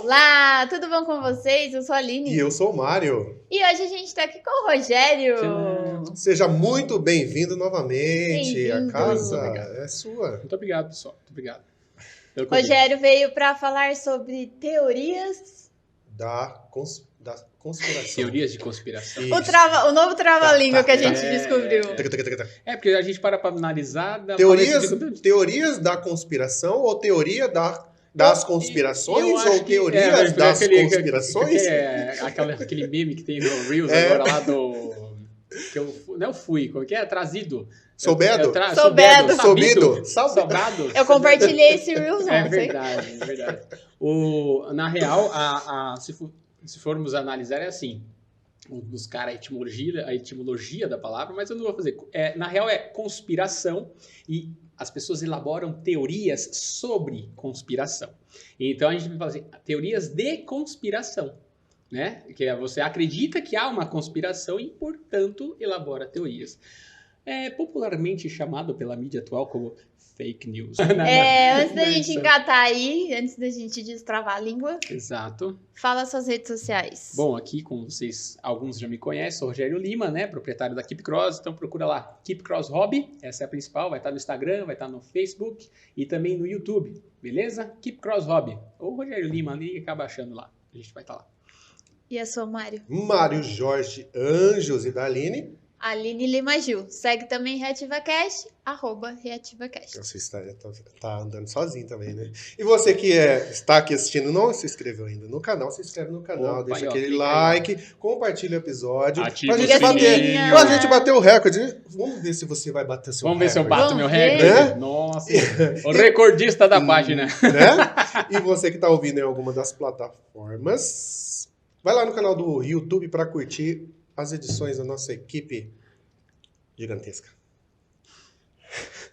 Olá, tudo bom com vocês? Eu sou a Aline. E eu sou o Mário. E hoje a gente tá aqui com o Rogério. Seja muito bem-vindo novamente. Bem-vindo. A casa Muito é sua. Muito obrigado, pessoal. Muito obrigado. Rogério veio para falar sobre teorias Da conspiração. Teorias de conspiração. Isso. O novo trava-língua que a gente É. descobriu. Porque a gente para analisar... Teorias da conspiração ou teoria das conspirações Eu acho ou que- teorias das conspirações? Aquele meme que tem no Reels agora lá do... Que eu, não fui, como que é? Trazido. Soubedo? Soubedo. Soubido? Sobrado. Eu compartilhei esse Reels É ontem. verdade, é verdade. Na real, se formos analisar, é assim. Vou buscar a etimologia da palavra, mas eu não vou fazer. Na real, é conspiração e as pessoas elaboram teorias sobre conspiração. Então, a gente vai fazer teorias de conspiração, né? Que é você acredita que há uma conspiração e, portanto, elabora teorias. É popularmente chamado pela mídia atual como fake news. Antes da gente engatar aí, antes da gente destravar a língua, Exato. fala suas redes sociais. Bom, aqui com vocês, alguns já me conhecem, sou Rogério Lima, né, proprietário da Keep Cross, então procura lá, Keep Cross Hobby, essa é a principal, vai estar no Instagram, vai estar no Facebook e também no YouTube, beleza? Keep Cross Hobby, ou Rogério Lima ali, acaba achando lá, a gente vai estar lá. E eu sou o Mário. Mário Jorge Anjos e Daline. Aline Lima Gil. Segue também ReativaCast, @ReativaCast. Você tá andando sozinho também, né? E você que está aqui assistindo, não se inscreveu ainda no canal, se inscreve no canal, Opa, deixa aí, ó, aquele clica like, compartilha o episódio. Ativa Pra o gente bater o recorde. Vamos ver se você vai bater seu Vamos ver se eu recorde. bato meu Vamos ver. recorde. É? Nossa, o recordista da página. Né? E você que está ouvindo em alguma das plataformas, vai lá no canal do YouTube para curtir as edições da nossa equipe gigantesca.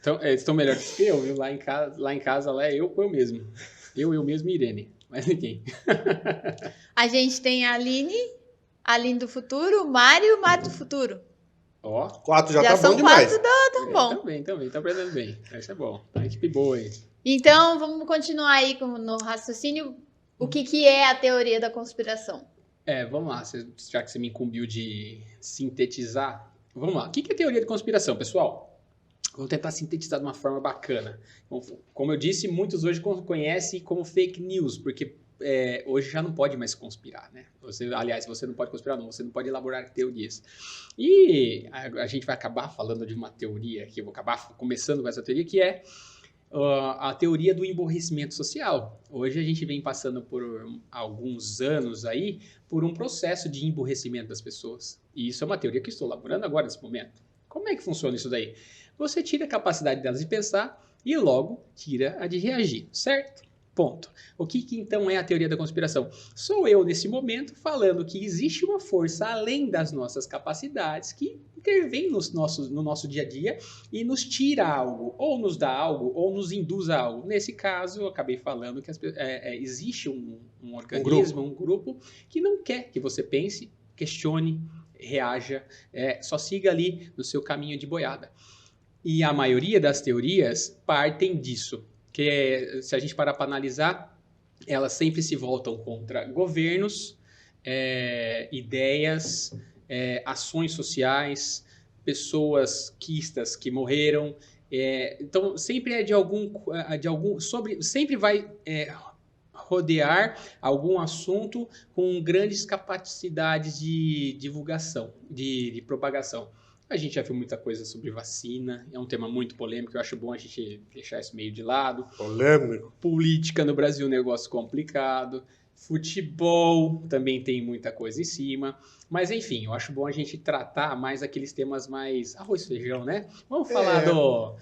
Então, eles estão melhor que eu, viu? Lá em casa, lá é eu mesmo. Eu mesmo e Irene. Mas ninguém. A gente tem a Aline do futuro, o Mário e o Mário do futuro. Ó. 4 já tá são bom demais. 4, tá bom. Também, tá aprendendo bem. Isso é bom. Tá uma equipe boa aí. Então, vamos continuar aí no raciocínio. O que é a teoria da conspiração? Vamos lá. Já que você me incumbiu de sintetizar. Vamos lá. O que é teoria de conspiração, pessoal? Vou tentar sintetizar de uma forma bacana. Como eu disse, muitos hoje conhecem como fake news, porque hoje já não pode mais conspirar, né? Você não pode conspirar, não. Você não pode elaborar teorias. E a gente vai acabar falando de uma teoria, que eu vou acabar começando com essa teoria, que é a teoria do emborrecimento social. Hoje a gente vem passando por alguns anos aí por um processo de emborrecimento das pessoas. E isso é uma teoria que estou elaborando agora nesse momento. Como é que funciona isso daí? Você tira a capacidade delas de pensar e logo tira a de reagir, certo? Ponto. O que então é a teoria da conspiração? Sou eu, nesse momento, falando que existe uma força além das nossas capacidades que intervém no nosso dia a dia e nos tira algo, ou nos dá algo, ou nos induz a algo. Nesse caso, eu acabei falando que existe um organismo, um grupo, que não quer que você pense, questione, reaja, só siga ali no seu caminho de boiada. E a maioria das teorias partem disso. Que se a gente parar para analisar, elas sempre se voltam contra governos, ideias, ações sociais, pessoas quistas que morreram. Então, sempre sempre vai rodear algum assunto com grandes capacidades de divulgação, de propagação. A gente já viu muita coisa sobre vacina, é um tema muito polêmico, eu acho bom a gente deixar isso meio de lado. Polêmico. Política no Brasil é um negócio complicado, futebol também tem muita coisa em cima, mas enfim, eu acho bom a gente tratar mais aqueles temas mais arroz e feijão, né? Vamos falar do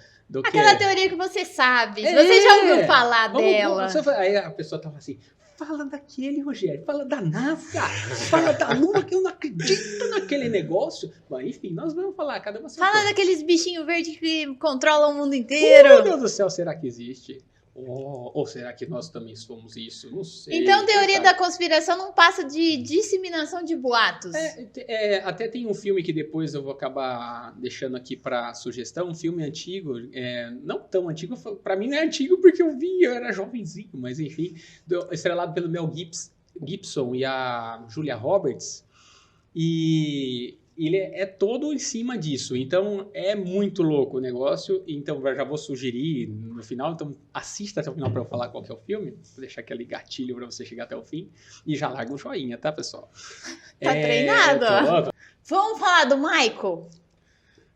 Aquela teoria que você sabe, você já ouviu falar dela. Aí a pessoa tava assim... Fala daquele, Rogério, fala da NASA, fala da Lua, que eu não acredito naquele negócio. Mas, enfim, nós vamos falar, cada uma... Fala daqueles bichinhos verdes que controlam o mundo inteiro. Meu Deus do céu, será que existe? Ou será que nós também somos isso? Não sei. Então, teoria sabe? da conspiração não passa de disseminação de boatos. Até tem um filme que depois eu vou acabar deixando aqui para sugestão, um filme antigo, não tão antigo, para mim não é antigo porque eu era jovenzinho, mas enfim, estrelado pelo Mel Gibson e a Julia Roberts, e ele é todo em cima disso, então é muito louco o negócio, então eu já vou sugerir no final, então assista até o final para eu falar qual que é o filme, vou deixar aquele gatilho para você chegar até o fim, e já larga um joinha, tá, pessoal? Tá treinado, ó. Tô. Vamos falar do Michael?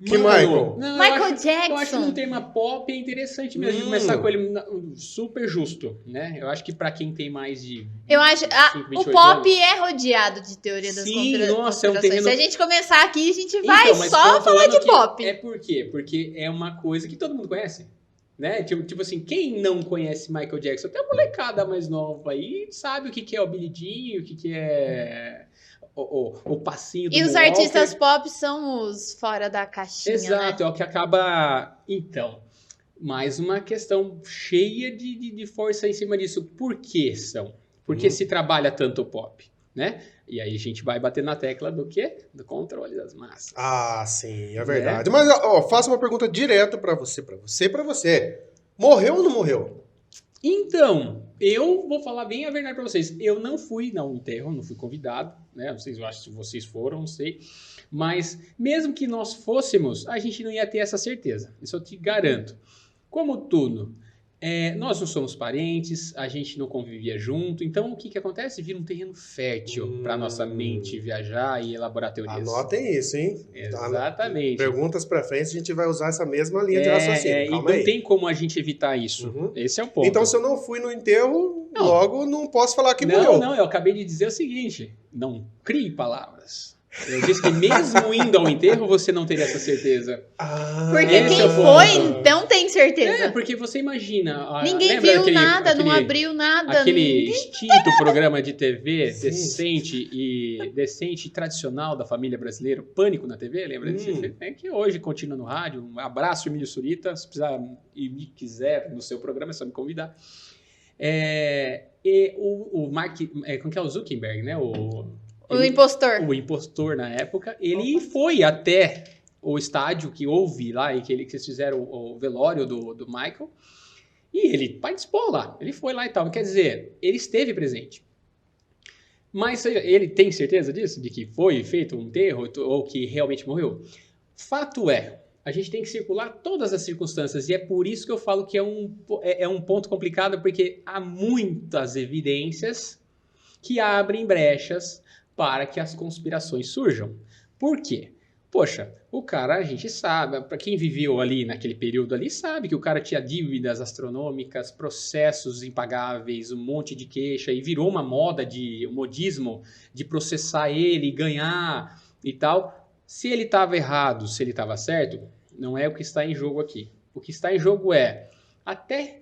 Que Michael? Não, Michael Eu acho que Jackson. no tema pop é interessante mesmo de começar com ele super justo, né? Eu acho que pra quem tem mais de Eu acho. 28 O pop anos. é rodeado de teoria das Sim, nossa, é um conspirações. terreno- Se a gente começar aqui, a gente vai mas só tô falar falando de que pop. É por quê? Porque é uma coisa que todo mundo conhece, né? Tipo assim, quem não conhece Michael Jackson? Até a molecada mais nova aí sabe o que é o Billie Jean, o que é o passinho do E os Moonwalker. artistas pop são os fora da caixinha, Exato, né? é o que acaba... Então, mais uma questão cheia de força em cima disso. Por que são? Por que se trabalha tanto o pop, né? E aí a gente vai bater na tecla do quê? Do controle das massas. Ah, sim, é verdade. Mas, faço uma pergunta direto pra você. Morreu ou não morreu? Então, eu vou falar bem a verdade pra vocês. Eu não fui no enterro, não fui convidado, né? Não sei, eu acho que vocês foram, não sei. Mas mesmo que nós fôssemos, a gente não ia ter essa certeza. Isso eu te garanto. Como tudo, nós não somos parentes, a gente não convivia junto. Então, o que acontece? Vira um terreno fértil para nossa mente viajar e elaborar teorias. Anotem isso, hein? Exatamente. Perguntas pra frente, a gente vai usar essa mesma linha de raciocínio. E Calma não aí. tem como a gente evitar isso. Uhum. Esse é o ponto. Então, se eu não fui no enterro, Não. logo não posso falar que morreu. Não, eu acabei de dizer o seguinte: não crie palavras. Eu disse que mesmo indo ao enterro, você não teria essa certeza. Porque esse quem é o foi, ponto. então tem certeza. Porque você imagina... Ninguém lembra viu aquele- nada, não aquele- abriu nada. Aquele extinto programa de TV Sim. decente e tradicional da família brasileira, Pânico na TV, lembra disso? Que hoje continua no rádio. Um abraço, Emílio Surita. Se precisar e me quiser no seu programa, é só me convidar. E o Mark... como que é o Zuckerberg, né? O impostor. O impostor na época, ele foi até o estádio que houve lá e que eles fizeram o velório do Michael e ele participou lá, ele foi lá e tal, quer dizer, ele esteve presente. Mas ele tem certeza disso? De que foi feito um enterro ou que realmente morreu? Fato é, a gente tem que circular todas as circunstâncias e é por isso que eu falo que é um ponto complicado, porque há muitas evidências que abrem brechas para que as conspirações surjam. Por quê? Poxa, o cara, a gente sabe, para quem viveu ali naquele período ali, sabe que o cara tinha dívidas astronômicas, processos impagáveis, um monte de queixa, e virou uma moda, um modismo de processar ele, ganhar e tal. Se ele estava errado, se ele estava certo, não é o que está em jogo aqui. O que está em jogo é até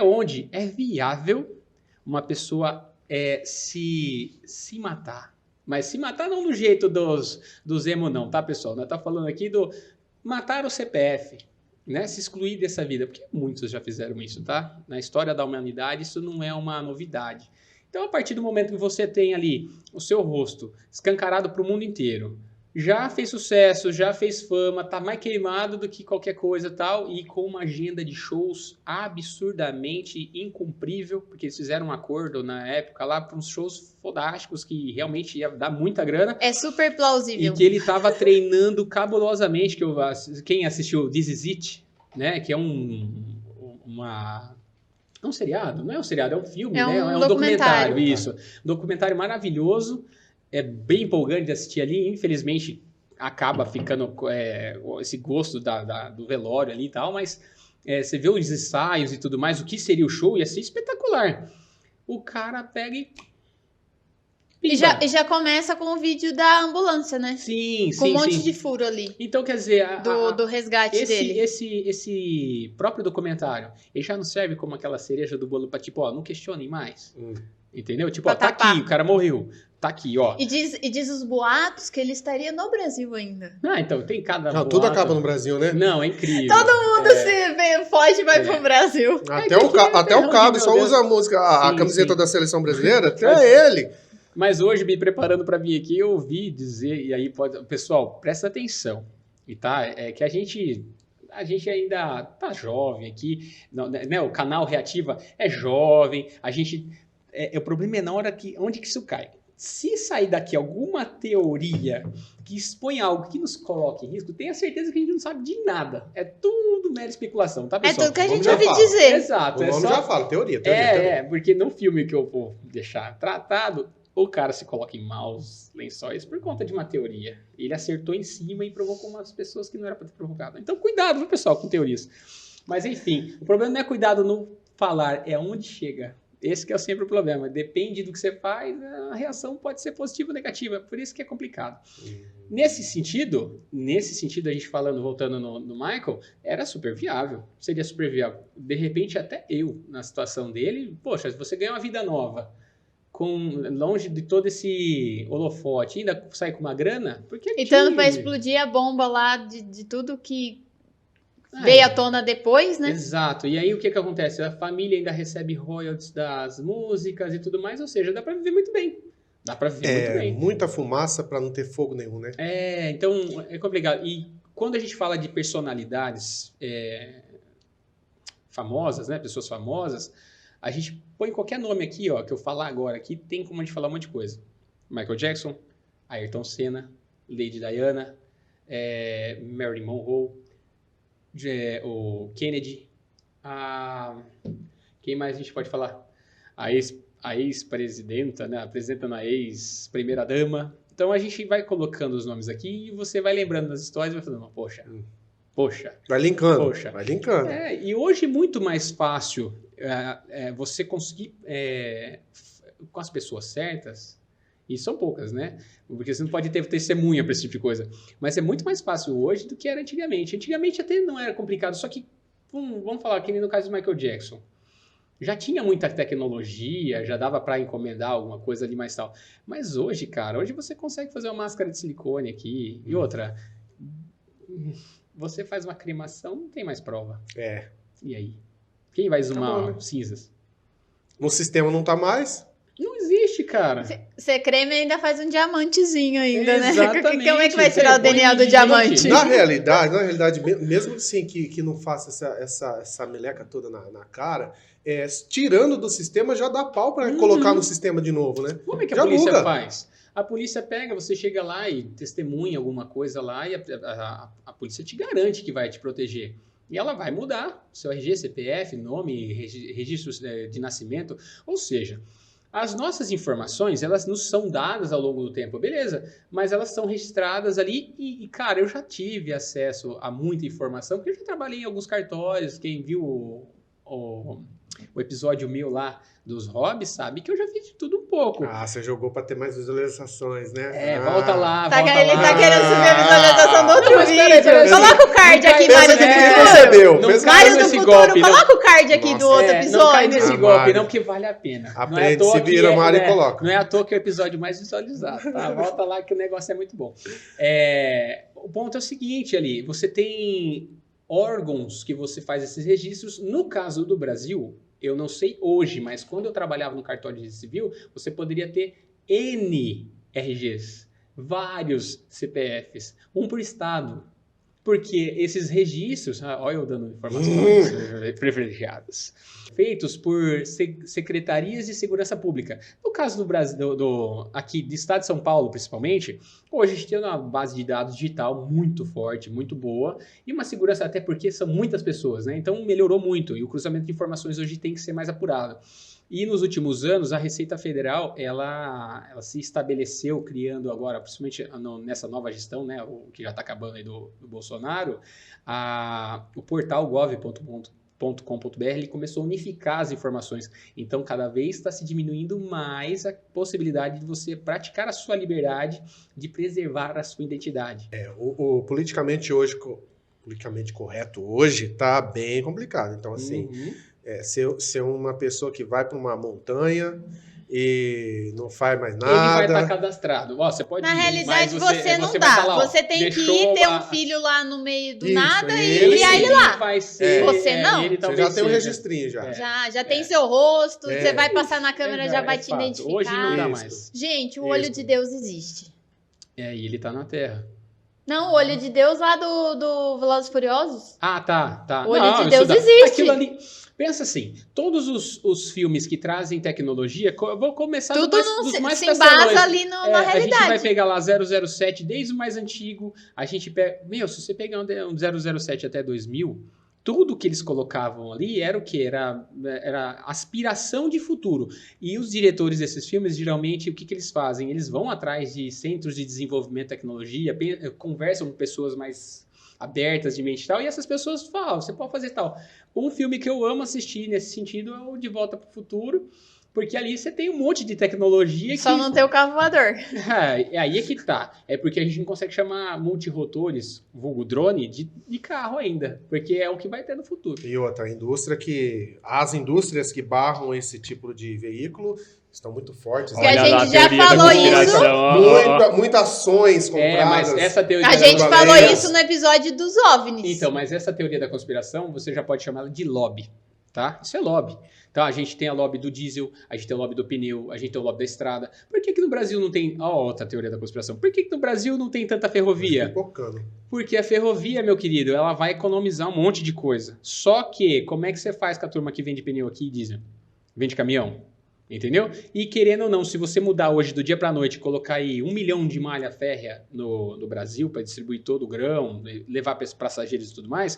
onde é viável uma pessoa se matar. Mas se matar não do jeito dos emo não, tá, pessoal? Nós tá falando aqui do matar o CPF, né? Se excluir dessa vida, porque muitos já fizeram isso, tá? Na história da humanidade isso não é uma novidade. Então, a partir do momento que você tem ali o seu rosto escancarado para o mundo inteiro, já fez sucesso, já fez fama, tá mais queimado do que qualquer coisa e tal, e com uma agenda de shows absurdamente incumprível, porque eles fizeram um acordo na época lá para uns shows fodásticos que realmente ia dar muita grana. É super plausível. E que ele tava treinando cabulosamente, quem assistiu This Is It, né, que é um seriado, não é um seriado, é um filme, É né? um É um documentário. Isso. Documentário maravilhoso, é bem empolgante de assistir ali, infelizmente acaba ficando esse gosto do velório ali e tal, mas você vê os ensaios e tudo mais, o que seria o show, ia ser espetacular. O cara pega E já começa com o vídeo da ambulância, né? Sim, Com um monte de furo ali. Então, quer dizer... Do resgate dele. Esse próprio documentário, ele já não serve como aquela cereja do bolo pra tipo, ó, não questionem mais. Entendeu? Tipo, ó, tá tapar. aqui, o cara morreu. Tá aqui, ó. E diz os boatos que ele estaria no Brasil ainda. Então, tem cada Não, tudo boato. acaba no Brasil, né? Não, é incrível. Todo mundo foge e vai pro Brasil. Até o Cabo só usa a música, a Sim, camiseta sim. da seleção brasileira, até ele. Mas hoje, me preparando para vir aqui, eu ouvi dizer, e aí pessoal, presta atenção, e tá? É que a gente ainda tá jovem aqui, né? O canal Reativa é jovem, o problema é na hora onde que isso cai. Se sair daqui alguma teoria que expõe algo que nos coloque em risco, tenha certeza que a gente não sabe de nada. É tudo mera especulação, tá, É pessoal? tudo que a gente já ouve fala. dizer. Exato. O nome já fala, teoria. Porque no filme que eu vou deixar tratado, o cara se coloca em maus lençóis por conta de uma teoria. Ele acertou em cima e provocou umas pessoas que não era para ter provocado. Então, cuidado, viu, pessoal, com teorias. Mas, enfim, o problema não é cuidado no falar, é onde chega. Esse que é sempre o problema. Depende do que você faz, a reação pode ser positiva ou negativa. Por isso que é complicado. Nesse sentido, a gente voltando no Michael, era super viável. Seria super viável. De repente, até eu, na situação dele, poxa, se você ganha uma vida nova, longe de todo esse holofote, ainda sai com uma grana, porque E tanto pra explodir a bomba lá de tudo que veio à tona depois, né? Exato. E aí o que acontece? A família ainda recebe royalties das músicas e tudo mais, ou seja, dá pra viver muito bem. Muita fumaça pra não ter fogo nenhum, né? Então é complicado. E quando a gente fala de personalidades famosas, né, pessoas famosas, a gente põe qualquer nome aqui, ó, que eu falar agora aqui, tem como a gente falar um monte de coisa. Michael Jackson, Ayrton Senna, Lady Diana, Marilyn Monroe, o Kennedy, quem mais a gente pode falar? A ex-presidenta, né? Apresentando a ex-primeira-dama. Então a gente vai colocando os nomes aqui e você vai lembrando das histórias e vai falando, poxa. Vai linkando. Poxa. Vai linkando. E hoje é muito mais fácil você conseguir, com as pessoas certas, e são poucas, né? Porque você não pode ter testemunha para esse tipo de coisa. Mas é muito mais fácil hoje do que era antigamente. Antigamente até não era complicado, só que, vamos falar que nem no caso do Michael Jackson. Já tinha muita tecnologia, já dava para encomendar alguma coisa ali mais tal. Mas hoje, cara, hoje você consegue fazer uma máscara de silicone aqui. E outra, você faz uma cremação, não tem mais prova. E aí? Quem vai exumar cinzas? No sistema não tá mais. Não existe, cara. Você creme e ainda faz um diamantezinho ainda, Exatamente. né? Como é que vai tirar o DNA do diamante? Na realidade, mesmo assim que não faça essa meleca toda na cara, tirando do sistema já dá pau para colocar no sistema de novo, né? Como é que a polícia faz? A polícia pega, você chega lá e testemunha alguma coisa lá e a polícia te garante que vai te proteger. E ela vai mudar seu RG, CPF, nome, registros de nascimento, ou seja, as nossas informações, elas nos são dadas ao longo do tempo, beleza, mas elas são registradas ali e cara, eu já tive acesso a muita informação, porque eu já trabalhei em alguns cartórios, quem viu o episódio meu lá dos hobbies sabe que eu já fiz de tudo um pouco. Você jogou pra ter mais visualizações, né? Volta lá, Ele lá. tá querendo subir a visualização do outro vídeo. peraí. Coloca o card aqui, Mário do Futuro. Não cai nesse golpe, Coloca o card aqui do outro episódio. Não cai nesse golpe, não, porque vale a pena. Aprende, se vira, Mário, e coloca. Não é à toa que é o episódio mais visualizado, tá? Volta lá que o negócio é muito bom. O ponto é o seguinte ali, você tem órgãos que você faz esses registros. No caso do Brasil, eu não sei hoje, mas quando eu trabalhava no cartório de civil, você poderia ter N RGs, vários CPFs, um por estado. Porque esses registros, olha eu dando informações privilegiadas, feitos por secretarias de segurança pública. No caso do Brasil, aqui do estado de São Paulo, principalmente, hoje a gente tem uma base de dados digital muito forte, muito boa, e uma segurança até porque são muitas pessoas, né? Então melhorou muito, e o cruzamento de informações hoje tem que ser mais apurado. E nos últimos anos, a Receita Federal, ela se estabeleceu, criando agora, principalmente nessa nova gestão, né, o que já está acabando aí do Bolsonaro, o portal gov.com.br, ele começou a unificar as informações. Então, cada vez está se diminuindo mais a possibilidade de você praticar a sua liberdade de preservar a sua identidade. O politicamente correto hoje está bem complicado. Então, assim... ser uma pessoa que vai para uma montanha e não faz mais Ele vai estar nada. cadastrado. Ó, você pode Na ir, realidade, mas você não vai dá. estar lá, ó, Você tem que deixou ir, ter lá- um filho lá no meio do Isso, nada e e ele enviar ele sim. lá. Vai ser, Você não? ele Você talvez já tem um seja. registrinho já. Já tem seu rosto, É. você vai passar na câmera, já vai te fato. identificar. Hoje não dá Isso. mais. Gente, o olho Isso. de Deus existe. E ele tá na Terra. Não, o olho de Deus lá do Velozes e Furiosos. Ah, tá. O olho Não, de isso Deus dá- existe. Aquilo ali. Pensa assim, todos os filmes que trazem tecnologia, eu vou começar Tudo dos mais se pastelões. embasa ali na A gente vai realidade. pegar lá 007, desde o mais antigo, a gente pega... Meu, se você pegar um 007 até 2000, tudo que eles colocavam ali era o quê? Era aspiração de futuro. E os diretores desses filmes, geralmente, o que eles fazem? Eles vão atrás de centros de desenvolvimento de tecnologia, conversam com pessoas mais abertas de mente e tal, e essas pessoas falam, você pode fazer tal. Um filme que eu amo assistir nesse sentido é o De Volta para o Futuro, porque ali você tem um monte de tecnologia Só não tem o carro voador. Aí é que tá. É porque a gente não consegue chamar multirotores, vulgo drone, de carro ainda. Porque é o que vai ter no futuro. E outra, as indústrias que barram esse tipo de veículo estão muito fortes. Porque a né? gente já falou isso. Muitas ações compradas. Mas essa teoria A da gente conspiração- falou isso no episódio dos OVNIs. Então, mas essa teoria da conspiração, você já pode chamar ela de lobby, tá? Isso é lobby. Então, a gente tem a lobby do diesel, a gente tem o lobby do pneu, a gente tem o lobby da estrada. Por que no Brasil não tem... Ó, outra teoria da conspiração. Por que no Brasil não tem tanta ferrovia? Pipocando. Porque a ferrovia, meu querido, ela vai economizar um monte de coisa. Só que, como é que você faz com a turma que vende pneu aqui e diesel? Vende caminhão? Entendeu? E querendo ou não, se você mudar hoje do dia pra noite e colocar aí 1 milhão de malha férrea no Brasil para distribuir todo o grão, levar passageiros e tudo mais,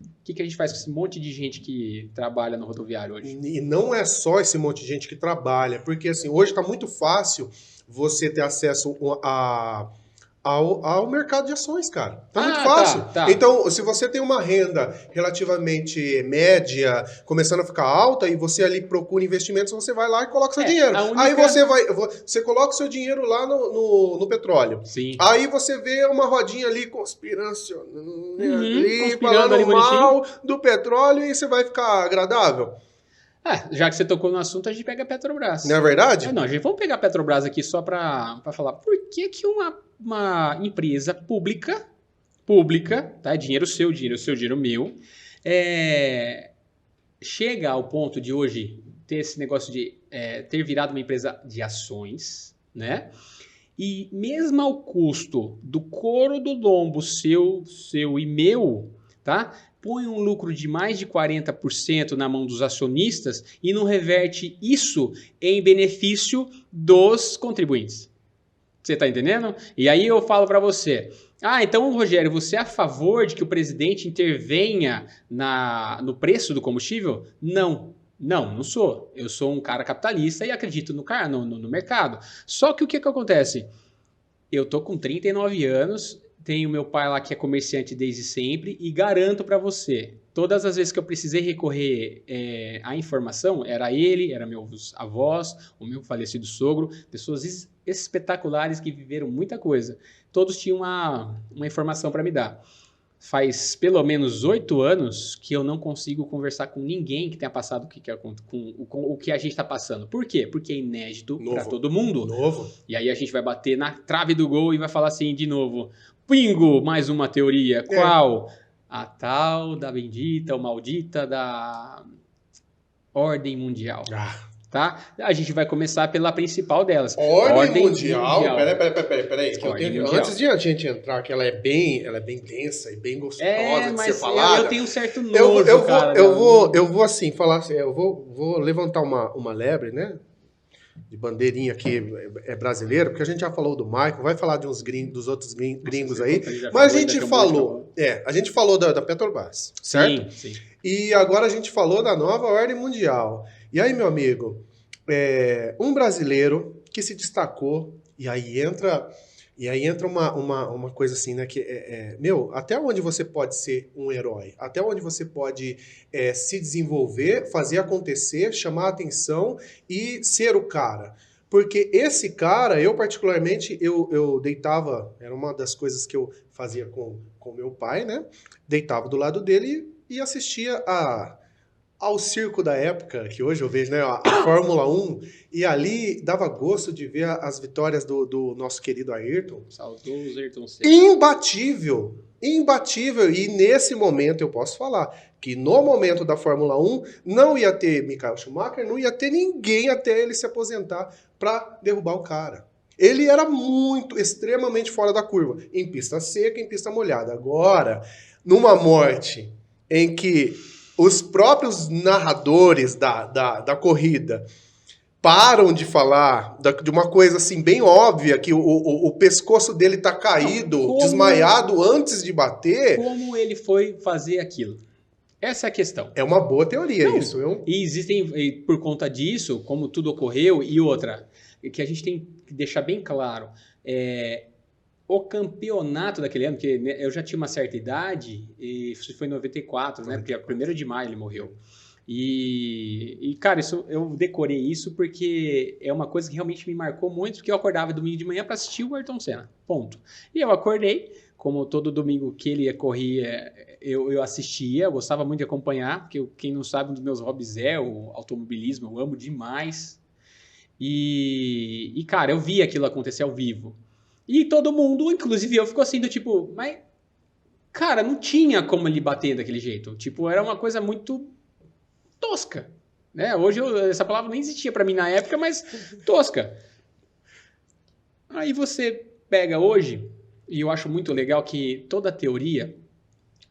o que a gente faz com esse monte de gente que trabalha no rodoviário hoje? E não é só esse monte de gente que trabalha, porque assim, hoje está muito fácil você ter acesso ao mercado de ações, cara. Tá muito fácil. Tá. Então, se você tem uma renda relativamente média, começando a ficar alta, e você ali procura investimentos, você vai lá e coloca seu dinheiro. a única- Aí você coloca o seu dinheiro lá no petróleo. Sim. Aí você vê uma rodinha ali conspiracionando ali, conspirando falando ali mal do petróleo, e você vai ficar agradável. Já que você tocou no assunto, a gente pega a Petrobras. Não é verdade? Não, a gente vamos pegar a Petrobras aqui só para falar. Por que uma empresa pública, tá? Dinheiro seu, dinheiro meu, chega ao ponto de hoje ter esse negócio de ter virado uma empresa de ações, né? E mesmo ao custo do couro do lombo seu e meu, tá? Põe um lucro de mais de 40% na mão dos acionistas e não reverte isso em benefício dos contribuintes. Você tá entendendo? E aí eu falo para você, então, Rogério, você é a favor de que o presidente intervenha no preço do combustível? Não sou. Eu sou um cara capitalista e acredito no mercado. Só que o que acontece? Eu tô com 39 anos, tenho meu pai lá que é comerciante desde sempre e garanto para você, todas as vezes que eu precisei recorrer à informação, era ele, era meus avós, o meu falecido sogro, pessoas espetaculares que viveram muita coisa. Todos tinham uma informação para me dar. Faz pelo menos 8 anos que eu não consigo conversar com ninguém que tenha passado o que a gente está passando. Por quê? Porque é inédito para todo mundo. Novo. E aí a gente vai bater na trave do gol e vai falar assim de novo. Pingo, mais uma teoria. Qual? A tal da bendita ou maldita da ordem mundial. Tá? A gente vai começar pela principal delas. Ordem mundial. Peraí. Antes de a gente entrar, que ela é bem densa e bem gostosa de ser mas falada. eu tenho um certo nojo, cara. Eu vou assim, falar assim, eu vou levantar uma lebre, né? De bandeirinha que é brasileiro, porque a gente já falou do Michael, vai falar de uns dos outros gringos aí, mas a gente falou da Petrobras, certo? Sim. E agora a gente falou da nova ordem mundial. E aí, meu amigo, um brasileiro que se destacou, e aí entra uma coisa assim, né? Que até onde você pode ser um herói? Até onde você pode se desenvolver, fazer acontecer, chamar a atenção e ser o cara? Porque esse cara, eu particularmente, eu deitava, era uma das coisas que eu fazia com meu pai, né? Deitava do lado dele e assistia ao circo da época, que hoje eu vejo, né, a Fórmula 1, e ali dava gosto de ver as vitórias do nosso querido Ayrton. Saudoso Ayrton Senna. Imbatível, imbatível. E nesse momento eu posso falar que no momento da Fórmula 1 não ia ter Michael Schumacher, não ia ter ninguém até ele se aposentar para derrubar o cara. Ele era extremamente fora da curva, em pista seca, em pista molhada. Agora, numa morte em que os próprios narradores da corrida param de falar de uma coisa assim bem óbvia, que o pescoço dele tá caído, desmaiado antes de bater. Como ele foi fazer aquilo? Essa é a questão. É uma boa teoria isso. E existem, por conta disso, como tudo ocorreu, e outra, que a gente tem que deixar bem claro, o campeonato daquele ano, porque eu já tinha uma certa idade, e isso foi em 94, né? Porque 1º de maio ele morreu. E cara, eu decorei isso porque é uma coisa que realmente me marcou muito, porque eu acordava domingo de manhã para assistir o Ayrton Senna, ponto. E eu acordei, como todo domingo que ele corria, eu assistia, eu gostava muito de acompanhar, porque quem não sabe, um dos meus hobbies é o automobilismo, eu amo demais. E cara, eu vi aquilo acontecer ao vivo. E todo mundo, inclusive eu, ficou assim do tipo, mas, cara, não tinha como ele bater daquele jeito. Tipo, era uma coisa muito tosca, né? Hoje essa palavra nem existia pra mim na época, mas tosca. Aí você pega hoje, e eu acho muito legal que toda teoria,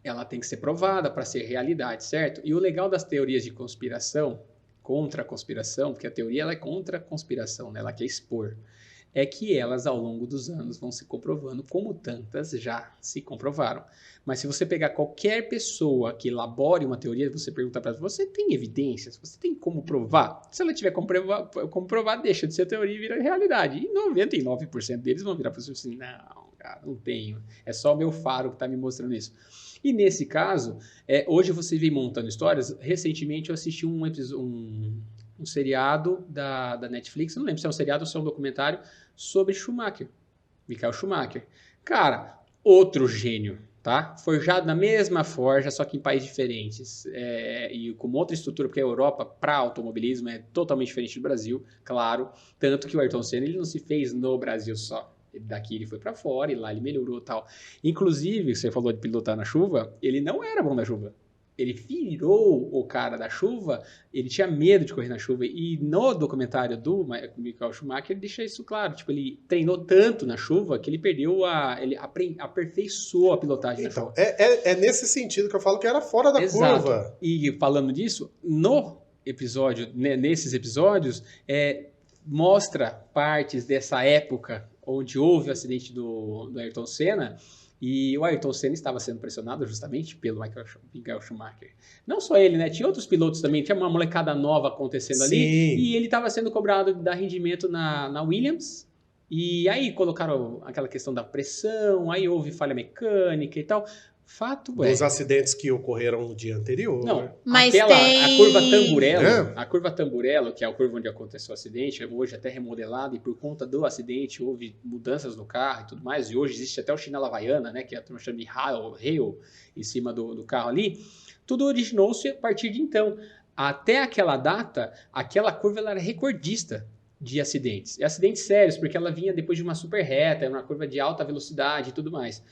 ela tem que ser provada para ser realidade, certo? E o legal das teorias de conspiração, contra a conspiração, porque a teoria ela é contra a conspiração, né? Ela quer expor, é que elas, ao longo dos anos, vão se comprovando, como tantas já se comprovaram. Mas se você pegar qualquer pessoa que elabore uma teoria, você pergunta para ela, você tem evidências? Você tem como provar? Se ela tiver como provar, deixa de ser teoria e vira realidade. E 99% deles vão virar para você assim, não, cara, não tenho. É só o meu faro que está me mostrando isso. E nesse caso, hoje você vem montando histórias. Recentemente eu assisti um seriado da Netflix, não lembro se é um seriado ou se é um documentário, sobre Schumacher, Michael Schumacher. Cara, outro gênio, tá? Forjado na mesma forja, só que em países diferentes. E com outra estrutura, porque a Europa, para automobilismo, é totalmente diferente do Brasil, claro. Tanto que o Ayrton Senna ele não se fez no Brasil só. Daqui ele foi para fora e lá ele melhorou e tal. Inclusive, você falou de pilotar na chuva, ele não era bom na chuva. Ele virou o cara da chuva, ele tinha medo de correr na chuva. E no documentário do Michael Schumacher, ele deixa isso claro. Tipo, ele treinou tanto na chuva que ele perdeu ele aperfeiçoou a pilotagem na chuva. É nesse sentido que eu falo que era fora da curva. E falando disso, nesses episódios, mostra partes dessa época onde houve o acidente do Ayrton Senna. E o Ayrton Senna estava sendo pressionado justamente pelo Michael Schumacher. Não só ele, né? Tinha outros pilotos também. Tinha uma molecada nova acontecendo ali. E ele estava sendo cobrado de dar rendimento na Williams. E aí colocaram aquela questão da pressão. Aí houve falha mecânica e tal. Fato Dos acidentes que ocorreram no dia anterior. Não, mas a curva Tamburello, a curva Tamburello, que é a curva onde aconteceu o acidente, hoje até remodelada, e por conta do acidente houve mudanças no carro e tudo mais, e hoje existe até o chinela havaiana, né, que a turma chama de rail em cima do carro ali. Tudo originou-se a partir de então. Até aquela data, aquela curva ela era recordista de acidentes. E acidentes sérios, porque ela vinha depois de uma super reta, uma curva de alta velocidade e tudo mais.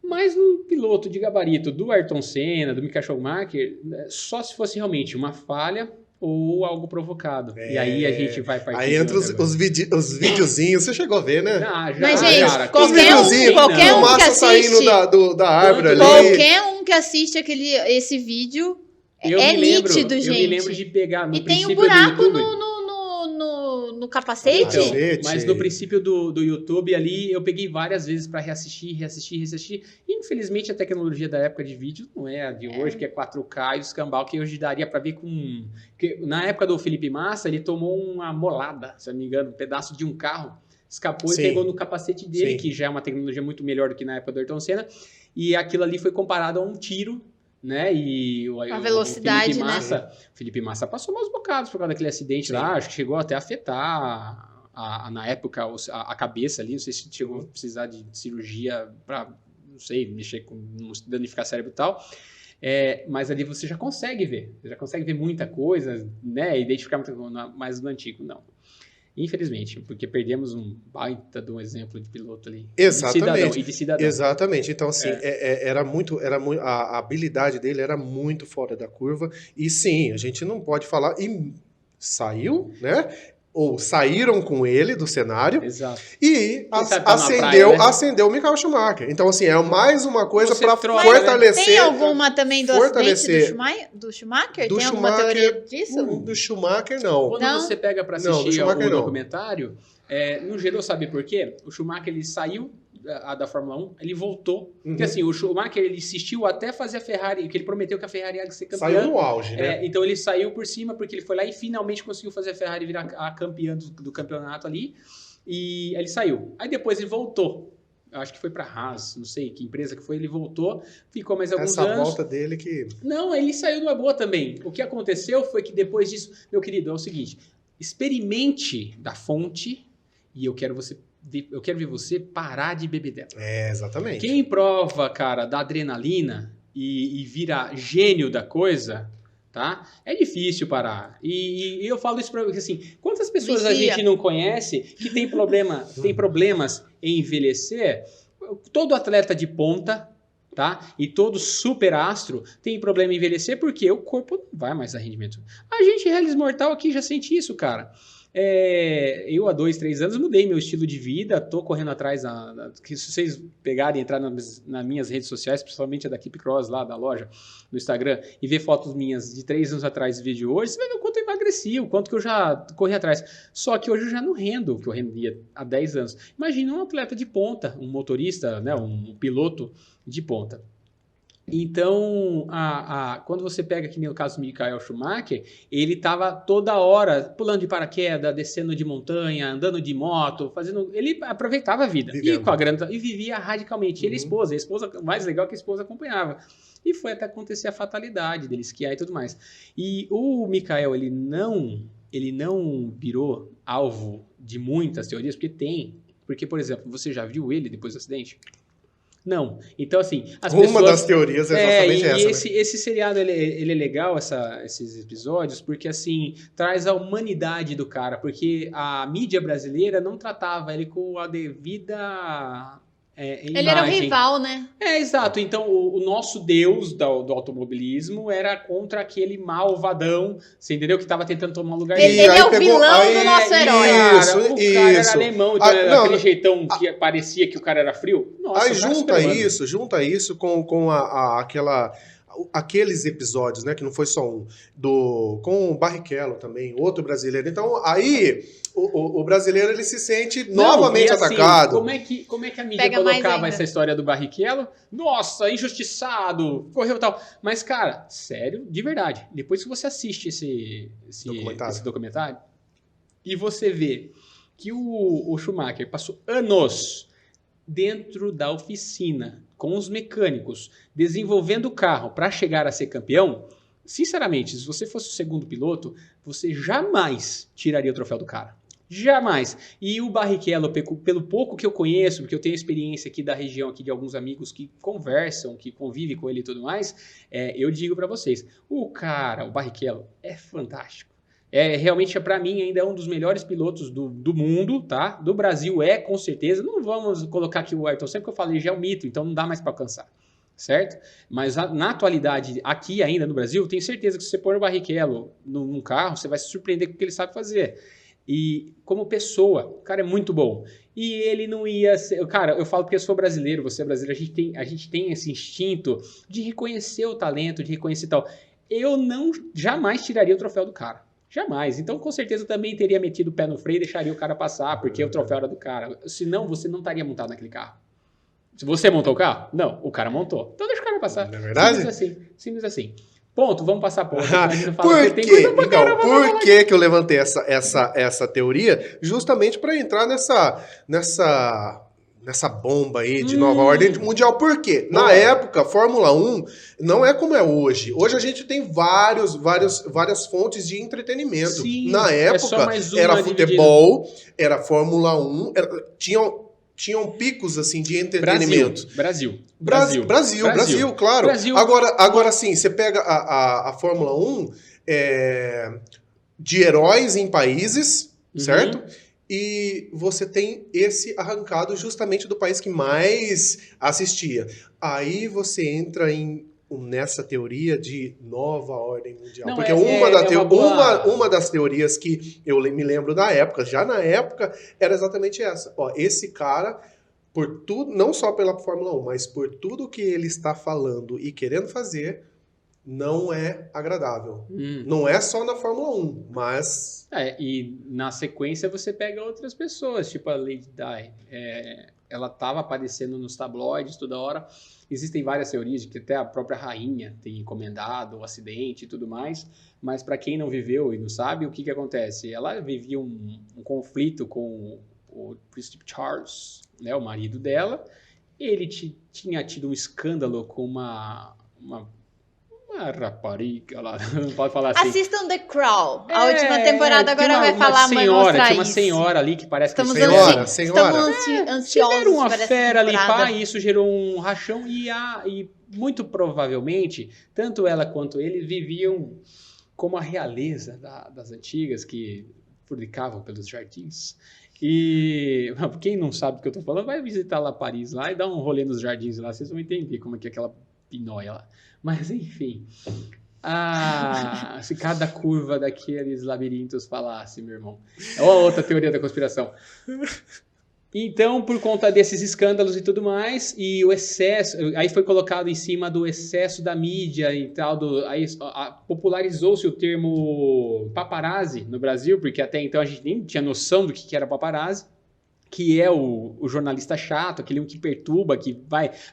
Mas um piloto de gabarito do Ayrton Senna, do Michael Schumacher, só se fosse realmente uma falha ou algo provocado. E aí a gente vai partir... Aí entra os videozinhos, você chegou a ver, né? Já, mas, gente, cara, qualquer um que assiste... saindo da árvore ali. Qualquer um que assiste esse vídeo nítido, gente. Eu me lembro de pegar no princípio do YouTube. E tem um buraco no capacete. Mas no princípio do YouTube ali, eu peguei várias vezes para reassistir. Infelizmente, a tecnologia da época de vídeo não é a de hoje, que é 4K e o escambau, que hoje daria para ver com... Porque na época do Felipe Massa, ele tomou uma molada, se eu não me engano, um pedaço de um carro, escapou e pegou no capacete dele, que já é uma tecnologia muito melhor do que na época do Ayrton Senna, e aquilo ali foi comparado a um tiro, né? E a velocidade, Felipe Massa passou maus bocados por causa daquele acidente lá, acho que chegou até a afetar na época a cabeça ali, não sei se chegou a precisar de cirurgia para, não sei, mexer com danificar cérebro e tal. Mas ali você já consegue ver muita coisa, né? Identificar muita coisa, mas no antigo, não. Infelizmente, porque perdemos um baita de um exemplo de piloto ali. Exatamente. De cidadão. Exatamente. Então, assim, era muito, a habilidade dele era muito fora da curva. E sim, a gente não pode falar. E saiu, né? Ou saíram com ele do cenário. Exato. E praia, né? acendeu o Michael Schumacher. Então, assim, é mais uma coisa para troca, fortalecer. Tem alguma também do fortalecer- acidente do Schumacher? Do Tem alguma Schumacher- teoria disso? Do Schumacher, não. Quando Não? você pega para Não, do assistir Schumacher o não. documentário, não gerou, sabe por quê? O Schumacher, ele saiu da Fórmula 1, ele voltou. Porque assim, o Schumacher, ele insistiu até fazer a Ferrari, que ele prometeu que a Ferrari ia ser campeã. Saiu no auge, né? Então ele saiu por cima, porque ele foi lá e finalmente conseguiu fazer a Ferrari virar a campeã do campeonato ali. E ele saiu. Aí depois ele voltou. Eu acho que foi para Haas, não sei que empresa que foi, ele voltou, ficou mais alguns Essa anos. volta dele que... Não, ele saiu numa boa também. O que aconteceu foi que depois disso, meu querido, é o seguinte, experimente da fonte e eu quero ver você parar de beber dela. Exatamente. Quem prova, cara, da adrenalina e vira gênio da coisa, tá? É difícil parar. E eu falo isso pra você, assim, quantas pessoas a Vicia. gente não conhece que tem problemas em envelhecer? Todo atleta de ponta, tá? E todo super astro tem problema em envelhecer porque o corpo não vai mais a rendimento. A gente, Hellis Mortal, aqui já sente isso, cara. Eu há 2, 3 anos mudei meu estilo de vida, tô correndo atrás, que se vocês pegarem e entrar nas minhas redes sociais, principalmente a da Keep Cross lá da loja, no Instagram, e ver fotos minhas de 3 anos atrás e vídeo hoje, você vai ver o quanto eu emagreci, o quanto que eu já corri atrás. Só que hoje eu já não rendo o que eu rendia há 10 anos. Imagina um atleta de ponta, um motorista, né, um piloto de ponta. Então, quando você pega, que nem o caso do Michael Schumacher, ele estava toda hora pulando de paraquedas, descendo de montanha, andando de moto, ele aproveitava a vida. Vivendo. E com a grana, e vivia radicalmente. Ele e a esposa, o mais legal é que a esposa acompanhava. E foi até acontecer a fatalidade dele esquiar e tudo mais. E o Michael, ele não virou alvo de muitas teorias, porque tem. Porque, por exemplo, você já viu ele depois do acidente? Não. Então, assim, Uma das teorias é exatamente essa. Esse seriado, ele é legal, esses episódios, porque, assim, traz a humanidade do cara, porque a mídia brasileira não tratava ele com a devida imagem. Ele era o rival, né? Exato. Então, o nosso deus do automobilismo era contra aquele malvadão, você entendeu? Que estava tentando tomar o lugar dele. Ele é o vilão do nosso herói. O cara era alemão, aquele jeitão que parecia que o cara era frio. Nossa, Aí junta isso com aqueles episódios, né, que não foi só um, com o Barrichello também, outro brasileiro. Então, aí o brasileiro ele se sente novamente assim, atacado. Como é que a mídia colocava essa história do Barrichello? Nossa, injustiçado, correu tal. Mas, cara, sério, de verdade, depois que você assiste esse documentário e você vê que o Schumacher passou anos dentro da oficina, com os mecânicos, desenvolvendo o carro para chegar a ser campeão, sinceramente, se você fosse o segundo piloto, você jamais tiraria o troféu do cara. Jamais. E o Barrichello, pelo pouco que eu conheço, porque eu tenho experiência aqui da região, aqui de alguns amigos que conversam, que convivem com ele e tudo mais, eu digo para vocês, o Barrichello é fantástico. Realmente, para mim, ainda é um dos melhores pilotos do mundo, tá? Do Brasil com certeza. Não vamos colocar aqui o Ayrton Senna, porque eu falei, já é um mito, então não dá mais para alcançar, certo? Mas na atualidade, aqui ainda no Brasil, tenho certeza que se você pôr o Barrichello num carro, você vai se surpreender com o que ele sabe fazer. E como pessoa, o cara é muito bom. E ele não ia ser... Cara, eu falo porque eu sou brasileiro, você é brasileiro, a gente tem esse instinto de reconhecer o talento, de reconhecer tal. Eu jamais tiraria o troféu do cara. Jamais. Então, com certeza, eu também teria metido o pé no freio e deixaria o cara passar, porque o troféu era do cara. Senão, você não estaria montado naquele carro. Se você montou o carro? Não, o cara montou. Então, deixa o cara passar. Não é verdade? Simples assim. Ponto, vamos passar por outro. Por que eu levantei essa teoria? Justamente para entrar nessa bomba aí de nova ordem mundial. Por quê? Na época, Fórmula 1 não é como é hoje. Hoje a gente tem várias fontes de entretenimento. Sim, na época, só mais uma era futebol, era Fórmula 1, tinham tinham picos assim de entretenimento. Brasil, claro. Brasil. Agora sim, você pega a Fórmula 1 de heróis em países, certo? E você tem esse arrancado justamente do país que mais assistia. Aí você entra nessa teoria de nova ordem mundial. Não, porque uma das teorias que eu me lembro da época, já na época, era exatamente essa. Ó, esse cara, por tudo, não só pela Fórmula 1, mas por tudo que ele está falando e querendo fazer, não é agradável. Não é só na Fórmula 1, mas... E na sequência você pega outras pessoas, tipo a Lady Di. Ela estava aparecendo nos tabloides toda hora. Existem várias teorias de que até a própria rainha tem encomendado o acidente e tudo mais, mas para quem não viveu e não sabe, o que acontece? Ela vivia um conflito com o Príncipe Charles, né, o marido dela. Ele tinha tido um escândalo com uma rapariga lá, não pode falar assim. Assistam The Crown. A última temporada agora vai falar tinha uma senhora ali que parece que estamos ansiosos. Tiveram uma para essa fera ali, temporada. e isso gerou um rachão e muito provavelmente, tanto ela quanto ele viviam como a realeza das antigas que publicavam pelos jardins. E quem não sabe o que eu tô falando, vai visitar lá Paris lá e dar um rolê nos jardins lá, vocês vão entender como é que é aquela pinóia lá. Mas, enfim, se cada curva daqueles labirintos falasse, meu irmão. É uma outra teoria da conspiração. Então, por conta desses escândalos e tudo mais, e o excesso, aí foi colocado em cima do excesso da mídia e tal, aí popularizou-se o termo paparazzi no Brasil, porque até então a gente nem tinha noção do que era paparazzi, que é o jornalista chato, aquele que perturba, a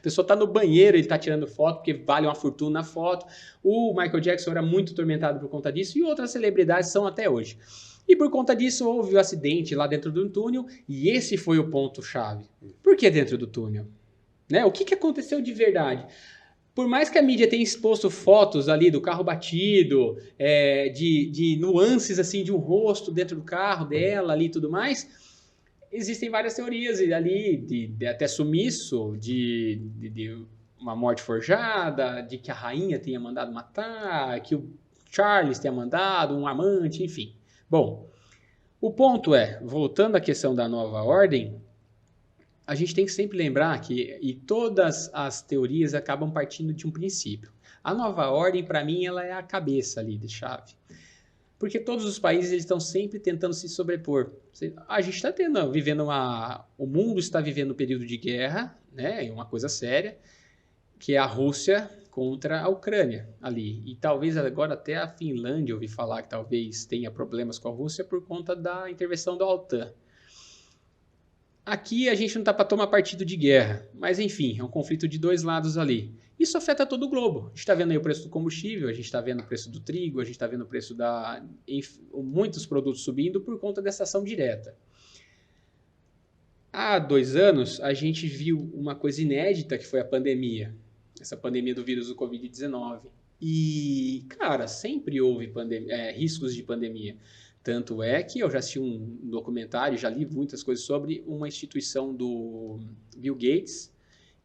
pessoa tá no banheiro e tá tirando foto porque vale uma fortuna na foto. O Michael Jackson era muito atormentado por conta disso e outras celebridades são até hoje. E por conta disso houve um acidente lá dentro do túnel e esse foi o ponto-chave. Por que dentro do túnel? Né? O que aconteceu de verdade? Por mais que a mídia tenha exposto fotos ali do carro batido, de nuances assim de um rosto dentro do carro dela ali e tudo mais... Existem várias teorias ali de até sumiço, de uma morte forjada, de que a rainha tenha mandado matar, que o Charles tenha mandado, um amante, enfim. Bom, o ponto voltando à questão da nova ordem, a gente tem que sempre lembrar que todas as teorias acabam partindo de um princípio. A nova ordem, para mim, ela é a cabeça ali de chave. Porque todos os países eles estão sempre tentando se sobrepor. A gente está vivendo o mundo está vivendo um período de guerra, né? Uma coisa séria, que é a Rússia contra a Ucrânia ali. E talvez agora até a Finlândia, eu ouvi falar que talvez tenha problemas com a Rússia por conta da intervenção da OTAN. Aqui a gente não está para tomar partido de guerra, mas enfim, é um conflito de dois lados ali. Isso afeta todo o globo. A gente está vendo aí o preço do combustível, a gente está vendo o preço do trigo, a gente está vendo o preço muitos produtos subindo por conta dessa ação direta. Há 2 anos, a gente viu uma coisa inédita que foi a pandemia. Essa pandemia do vírus do Covid-19. E, cara, sempre houve riscos de pandemia. Tanto é que eu já assisti um documentário, já li muitas coisas sobre uma instituição do Bill Gates,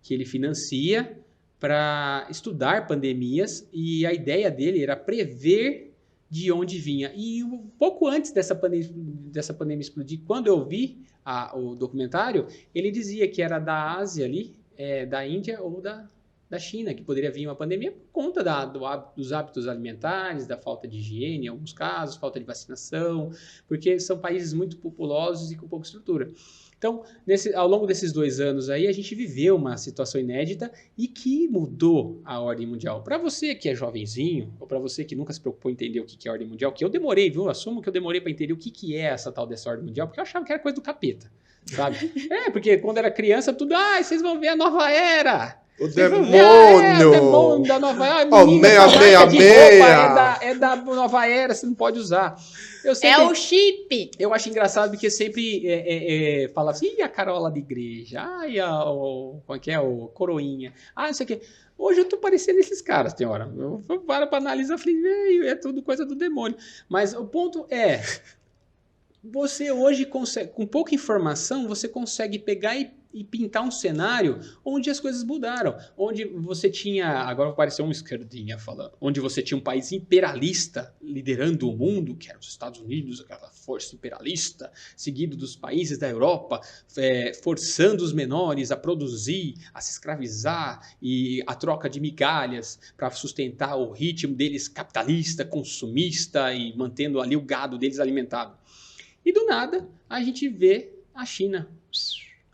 que ele financia para estudar pandemias e a ideia dele era prever de onde vinha. E um pouco antes dessa pandemia explodir, quando eu vi o documentário, ele dizia que era da Ásia ali, da Índia ou da China, que poderia vir uma pandemia por conta dos hábitos alimentares, da falta de higiene em alguns casos, falta de vacinação, porque são países muito populosos e com pouca estrutura. Então, ao longo desses 2 anos aí, a gente viveu uma situação inédita e que mudou a ordem mundial. Para você que é jovenzinho, ou para você que nunca se preocupou em entender o que é a ordem mundial, que eu demorei, viu? Eu assumo que eu demorei para entender o que é essa tal dessa ordem mundial, porque eu achava que era coisa do capeta, sabe? Porque quando era criança, tudo, vocês vão ver a nova era. O demônio da nova era. É da nova era, você não pode usar. É o chip. Eu acho engraçado porque sempre fala assim, a Carola da igreja, como é que é, o coroinha, não sei o que. Hoje eu tô parecendo esses caras, tem hora. Eu paro pra analisar, falei, é tudo coisa do demônio. Mas o ponto você hoje consegue, com pouca informação, você consegue pegar e e pintar um cenário onde as coisas mudaram, onde você tinha, agora vai parecer um esquerdinha falando, onde você tinha um país imperialista liderando o mundo, que eram os Estados Unidos, aquela força imperialista, seguido dos países da Europa, forçando os menores a produzir, a se escravizar e a troca de migalhas para sustentar o ritmo deles capitalista, consumista e mantendo ali o gado deles alimentado. E do nada, a gente vê a China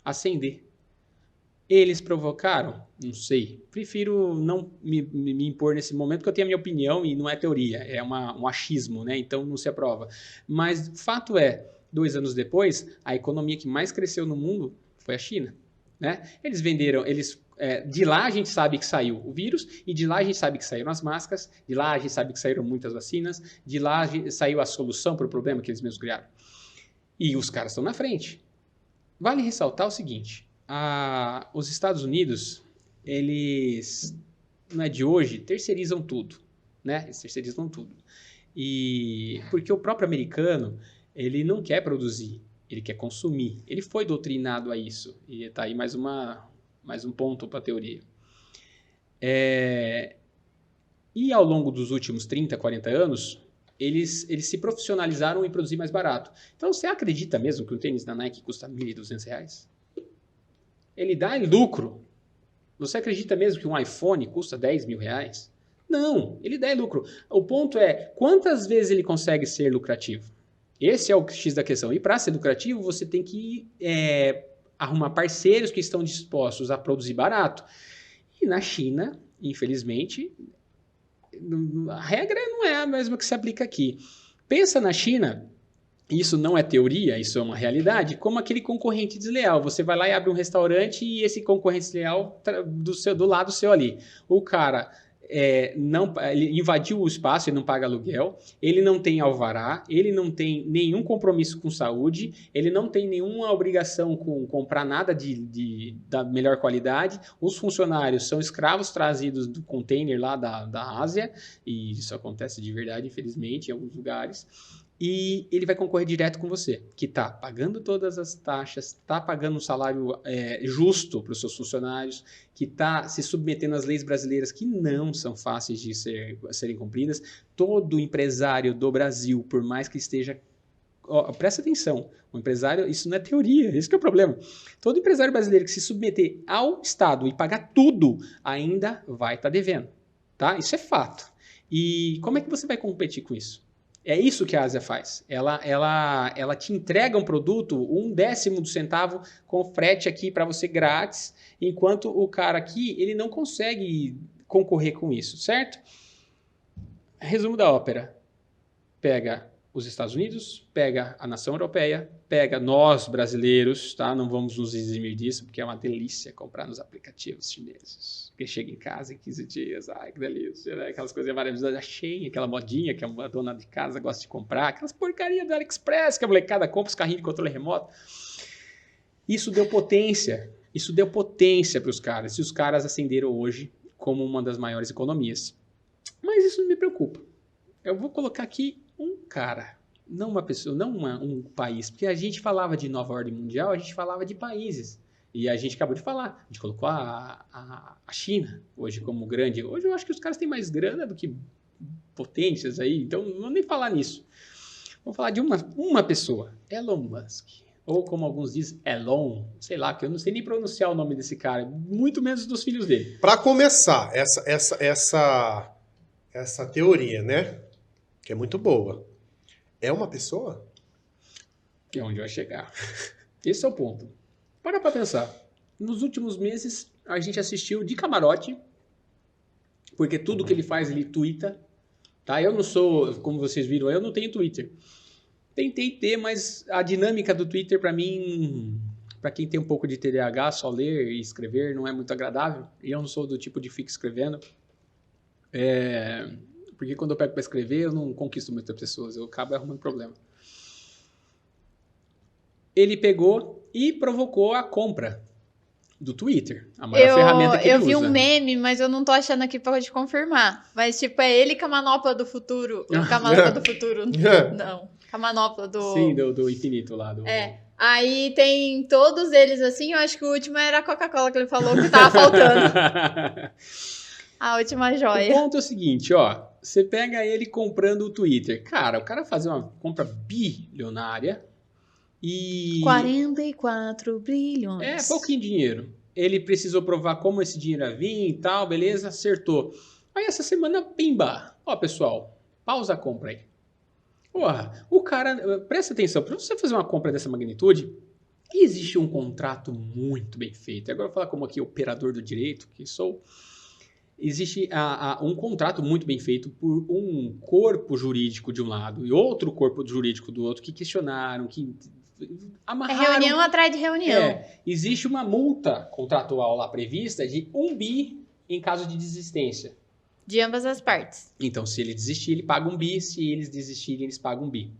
acender. Eles provocaram? Não sei. Prefiro não me impor nesse momento, porque eu tenho a minha opinião e não é teoria, é um achismo, né? Então não se aprova. Mas fato é, 2 anos depois, a economia que mais cresceu no mundo foi a China, né? Eles venderam, de lá a gente sabe que saiu o vírus, e de lá a gente sabe que saíram as máscaras, de lá a gente sabe que saíram muitas vacinas, de lá saiu a solução para o problema que eles mesmos criaram. E os caras estão na frente. Vale ressaltar o seguinte, os Estados Unidos, eles, não é de hoje, terceirizam tudo, né? Eles terceirizam tudo. E porque o próprio americano, ele não quer produzir, ele quer consumir. Ele foi doutrinado a isso. E está aí mais um ponto para a teoria. E ao longo dos últimos 30, 40 anos, eles se profissionalizaram em produzir mais barato. Então, você acredita mesmo que um tênis da Nike custa R$ 1.200? Ele dá lucro. Você acredita mesmo que um iPhone custa R$ 10 mil? Não, ele dá lucro. O ponto é, quantas vezes ele consegue ser lucrativo? Esse é o X da questão. E para ser lucrativo, você tem que arrumar parceiros que estão dispostos a produzir barato. E na China, infelizmente, a regra não é a mesma que se aplica aqui. Pensa na China, isso não é teoria, isso é uma realidade, como aquele concorrente desleal. Você vai lá e abre um restaurante e esse concorrente desleal do lado seu ali. O cara ele invadiu o espaço, ele não paga aluguel, ele não tem alvará, ele não tem nenhum compromisso com saúde, ele não tem nenhuma obrigação com comprar nada da melhor qualidade, os funcionários são escravos trazidos do container lá da Ásia, e isso acontece de verdade, infelizmente, em alguns lugares, e ele vai concorrer direto com você, que está pagando todas as taxas, está pagando um salário justo para os seus funcionários, que está se submetendo às leis brasileiras que não são fáceis de serem cumpridas. Todo empresário do Brasil, por mais que esteja... presta atenção, o empresário, isso não é teoria, esse que é o problema. Todo empresário brasileiro que se submeter ao Estado e pagar tudo, ainda vai estar devendo. Tá? Isso é fato. E como é que você vai competir com isso? É isso que a Ásia faz. Ela te entrega um produto, 1/10 do centavo com frete aqui para você grátis, enquanto o cara aqui, ele não consegue concorrer com isso, certo? Resumo da ópera. Pega os Estados Unidos, pega a nação europeia, pega nós brasileiros, tá? Não vamos nos eximir disso, porque é uma delícia comprar nos aplicativos chineses. Porque chega em casa em 15 dias, ai que delícia, né? Aquelas coisas maravilhosas da Shein, aquela modinha que a dona de casa gosta de comprar, aquelas porcarias do AliExpress que a molecada compra os carrinhos de controle remoto. Isso deu potência para os caras, e os caras ascenderam hoje como uma das maiores economias. Mas isso não me preocupa. Eu vou colocar aqui um cara, não uma pessoa, não um país, porque a gente falava de nova ordem mundial, a gente falava de países, e a gente acabou de falar, a gente colocou a China hoje como grande. Hoje eu acho que os caras têm mais grana do que potências aí, então não vou nem falar nisso. Vamos falar de uma pessoa, Elon Musk, ou como alguns dizem, Elon, sei lá, que eu não sei nem pronunciar o nome desse cara, muito menos dos filhos dele. Para começar, essa teoria, né? Que é muito boa. É uma pessoa? É onde vai chegar. Esse é o ponto. Para pensar. Nos últimos meses, a gente assistiu de camarote, porque tudo que ele faz, ele twitta. Tá? Eu não sou, como vocês viram, eu não tenho Twitter. Tentei ter, mas a dinâmica do Twitter, para mim, para quem tem um pouco de TDAH, só ler e escrever não é muito agradável. E eu não sou do tipo de ficar escrevendo. Porque quando eu pego para escrever, eu não conquisto muitas pessoas, eu acabo arrumando problema. Ele pegou e provocou a compra do Twitter, a maior ferramenta que ele usa. Eu vi um meme, mas eu não tô achando aqui pra te confirmar. Mas, tipo, é ele com a manopla do futuro. Com a manopla do futuro. Não, com a manopla do... Sim, do infinito lá. Aí tem todos eles assim, eu acho que o último era a Coca-Cola que ele falou que tava faltando. A última O joia. ponto é o seguinte, ó. Você pega ele comprando o Twitter. Cara, o cara fazer uma compra bilionária e... 44 bilhões. É, pouquinho dinheiro. Ele precisou provar como esse dinheiro ia vir e tal, beleza, acertou. Aí essa semana, pimba. Ó, pessoal, pausa a compra aí. Porra, o cara, presta atenção, para você fazer uma compra dessa magnitude, existe um contrato muito bem feito. Agora eu vou falar como aqui operador do direito, que sou. Existe um contrato muito bem feito por um corpo jurídico de um lado e outro corpo jurídico do outro que questionaram, que É amarraram. reunião atrás de reunião. Existe uma multa contratual lá prevista de 1 bi em caso de desistência. De ambas as partes. Então, se ele desistir, ele paga 1 bi. Se eles desistirem, eles pagam 1 bi.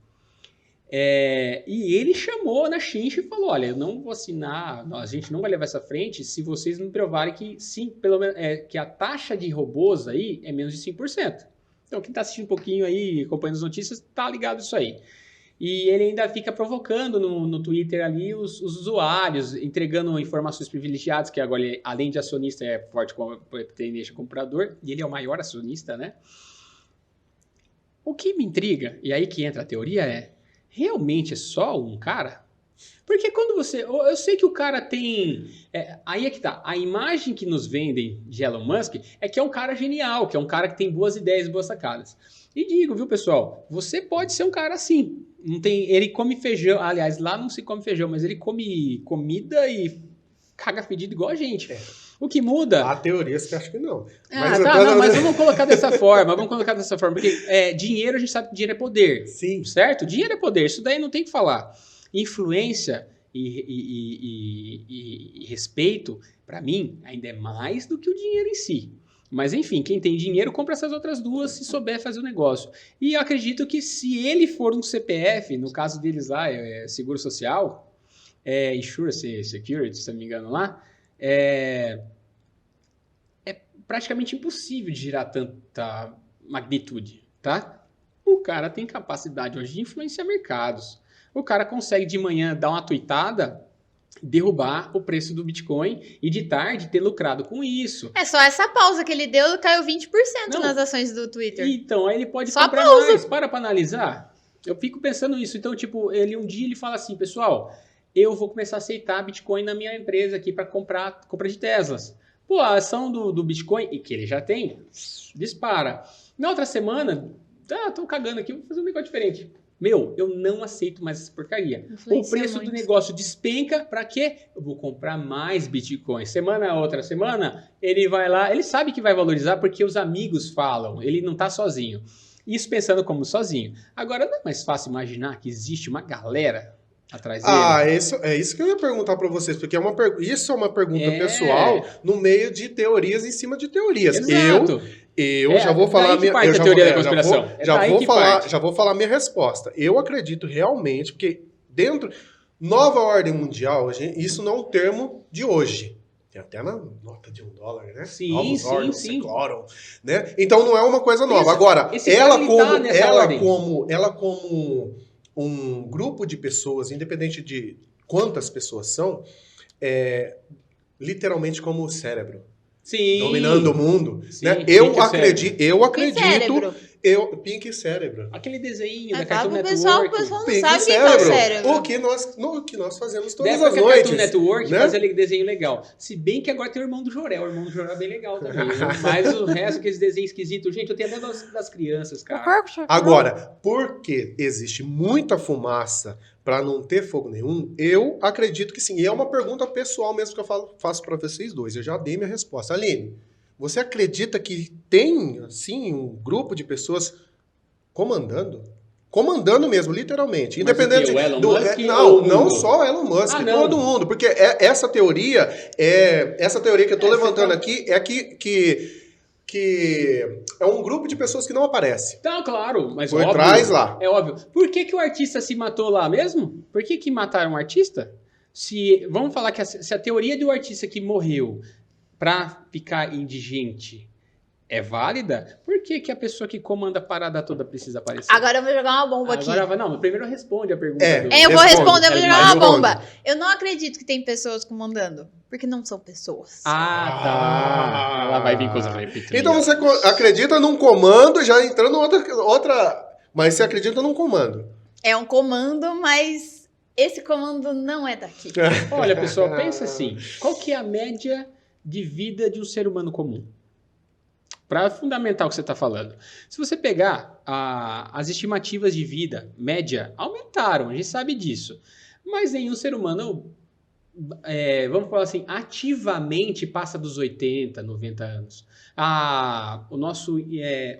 E ele chamou na chincha e falou, olha, eu não vou assinar, a gente não vai levar essa frente se vocês não provarem que, sim, pelo menos, que a taxa de robôs aí é menos de 5%. Então, quem está assistindo um pouquinho aí, acompanhando as notícias, tá ligado isso aí. E ele ainda fica provocando no Twitter ali os usuários, entregando informações privilegiadas, que agora, além de acionista, é forte tendência comprador, e ele é o maior acionista, né? O que me intriga, e aí que entra a teoria, realmente é só um cara? Porque quando você... Eu sei que o cara tem... aí é que tá. A imagem que nos vendem de Elon Musk é que é um cara genial, que é um cara que tem boas ideias, boas sacadas. E digo, viu, pessoal? Você pode ser um cara assim. Não tem, ele come feijão. Aliás, lá não se come feijão, mas ele come comida e caga fedido igual a gente. O que muda... Há teorias que acho que não. Mas vamos colocar dessa forma. Porque dinheiro, a gente sabe que dinheiro é poder. Sim. Certo? Dinheiro é poder. Isso daí não tem o que falar. Influência e respeito, para mim, ainda é mais do que o dinheiro em si. Mas, enfim, quem tem dinheiro compra essas outras duas se souber fazer o negócio. E eu acredito que se ele for um CPF, no caso deles lá, Seguro Social, Insurance Security, se não me engano lá, é praticamente impossível de girar tanta magnitude, tá? O cara tem capacidade hoje de influenciar mercados. O cara consegue de manhã dar uma tuitada, derrubar o preço do Bitcoin e de tarde ter lucrado com isso. É só essa pausa que ele deu, caiu 20% nas ações do Twitter. Então, aí ele pode só comprar mais. Para analisar. Eu fico pensando nisso. Então, tipo, um dia ele fala assim, pessoal, eu vou começar a aceitar Bitcoin na minha empresa aqui para compra de Teslas. Pô, a ação do Bitcoin, e que ele já tem, dispara. Na outra semana, tô cagando aqui, vou fazer um negócio diferente. Meu, eu não aceito mais essa porcaria. O preço do negócio despenca, pra quê? Eu vou comprar mais Bitcoin. Outra semana, ele vai lá, ele sabe que vai valorizar porque os amigos falam, ele não tá sozinho. Isso pensando como sozinho. Agora, não é mais fácil imaginar que existe uma galera atrás dele? É isso que eu ia perguntar para vocês, porque isso é uma pergunta pessoal no meio de teorias em cima de teorias. Exato. Eu já vou falar minha já vou falar minha resposta. Eu acredito realmente porque dentro nova ordem mundial, isso não é um termo de hoje. Tem até na nota de $1, né? Sim. Declaram, né? Então não é uma coisa nova. Agora, ela como um grupo de pessoas, independente de quantas pessoas são, literalmente como o cérebro. Sim. Dominando o mundo. Sim, né? Eu acredito. Pink Cérebro. Aquele desenho da Cartoon Network. O pessoal não Pink sabe Cérebro. O que é o cérebro. O que nós fazemos todas as as noites. Cartoon Network né? faz aquele desenho legal. Se bem que agora tem o Irmão do Jorel. O Irmão do Jorel é bem legal também. Mas o resto, aqueles desenhos esquisitos. Gente, eu tenho até das crianças, cara. Agora, porque existe muita fumaça para não ter fogo nenhum, eu acredito que sim. E é uma pergunta pessoal mesmo que eu faço para vocês dois. Eu já dei minha resposta. Aline, você acredita que tem, assim, um grupo de pessoas comandando? Comandando mesmo, literalmente. Mas independente o Elon do Musk não só Elon Musk, todo mundo. Porque essa teoria que eu tô levantando aqui é que é um grupo de pessoas que não aparece. Tá, claro, mas por trás lá. É óbvio. Por que o artista se matou lá mesmo? Por que mataram o artista? Vamos falar que se a teoria do artista que morreu pra ficar indigente é válida, por que que a pessoa que comanda a parada toda precisa aparecer? Agora eu vou jogar uma bomba aqui. Agora não, primeiro responde a pergunta. Eu vou responder, eu vou jogar uma responde. bomba. Eu não acredito que tem pessoas comandando, porque não são pessoas. Tá. Ela vai vir com os repetidos. Então você acredita num comando, já entrando outra... Mas você acredita num comando. É um comando, mas esse comando não é daqui. Olha, pessoal, pensa assim. Qual que é a média de vida de um ser humano comum? Para fundamentar o que você está falando. Se você pegar as estimativas de vida média, aumentaram, a gente sabe disso. Mas nenhum ser humano, vamos falar assim, ativamente passa dos 80, 90 anos. O nosso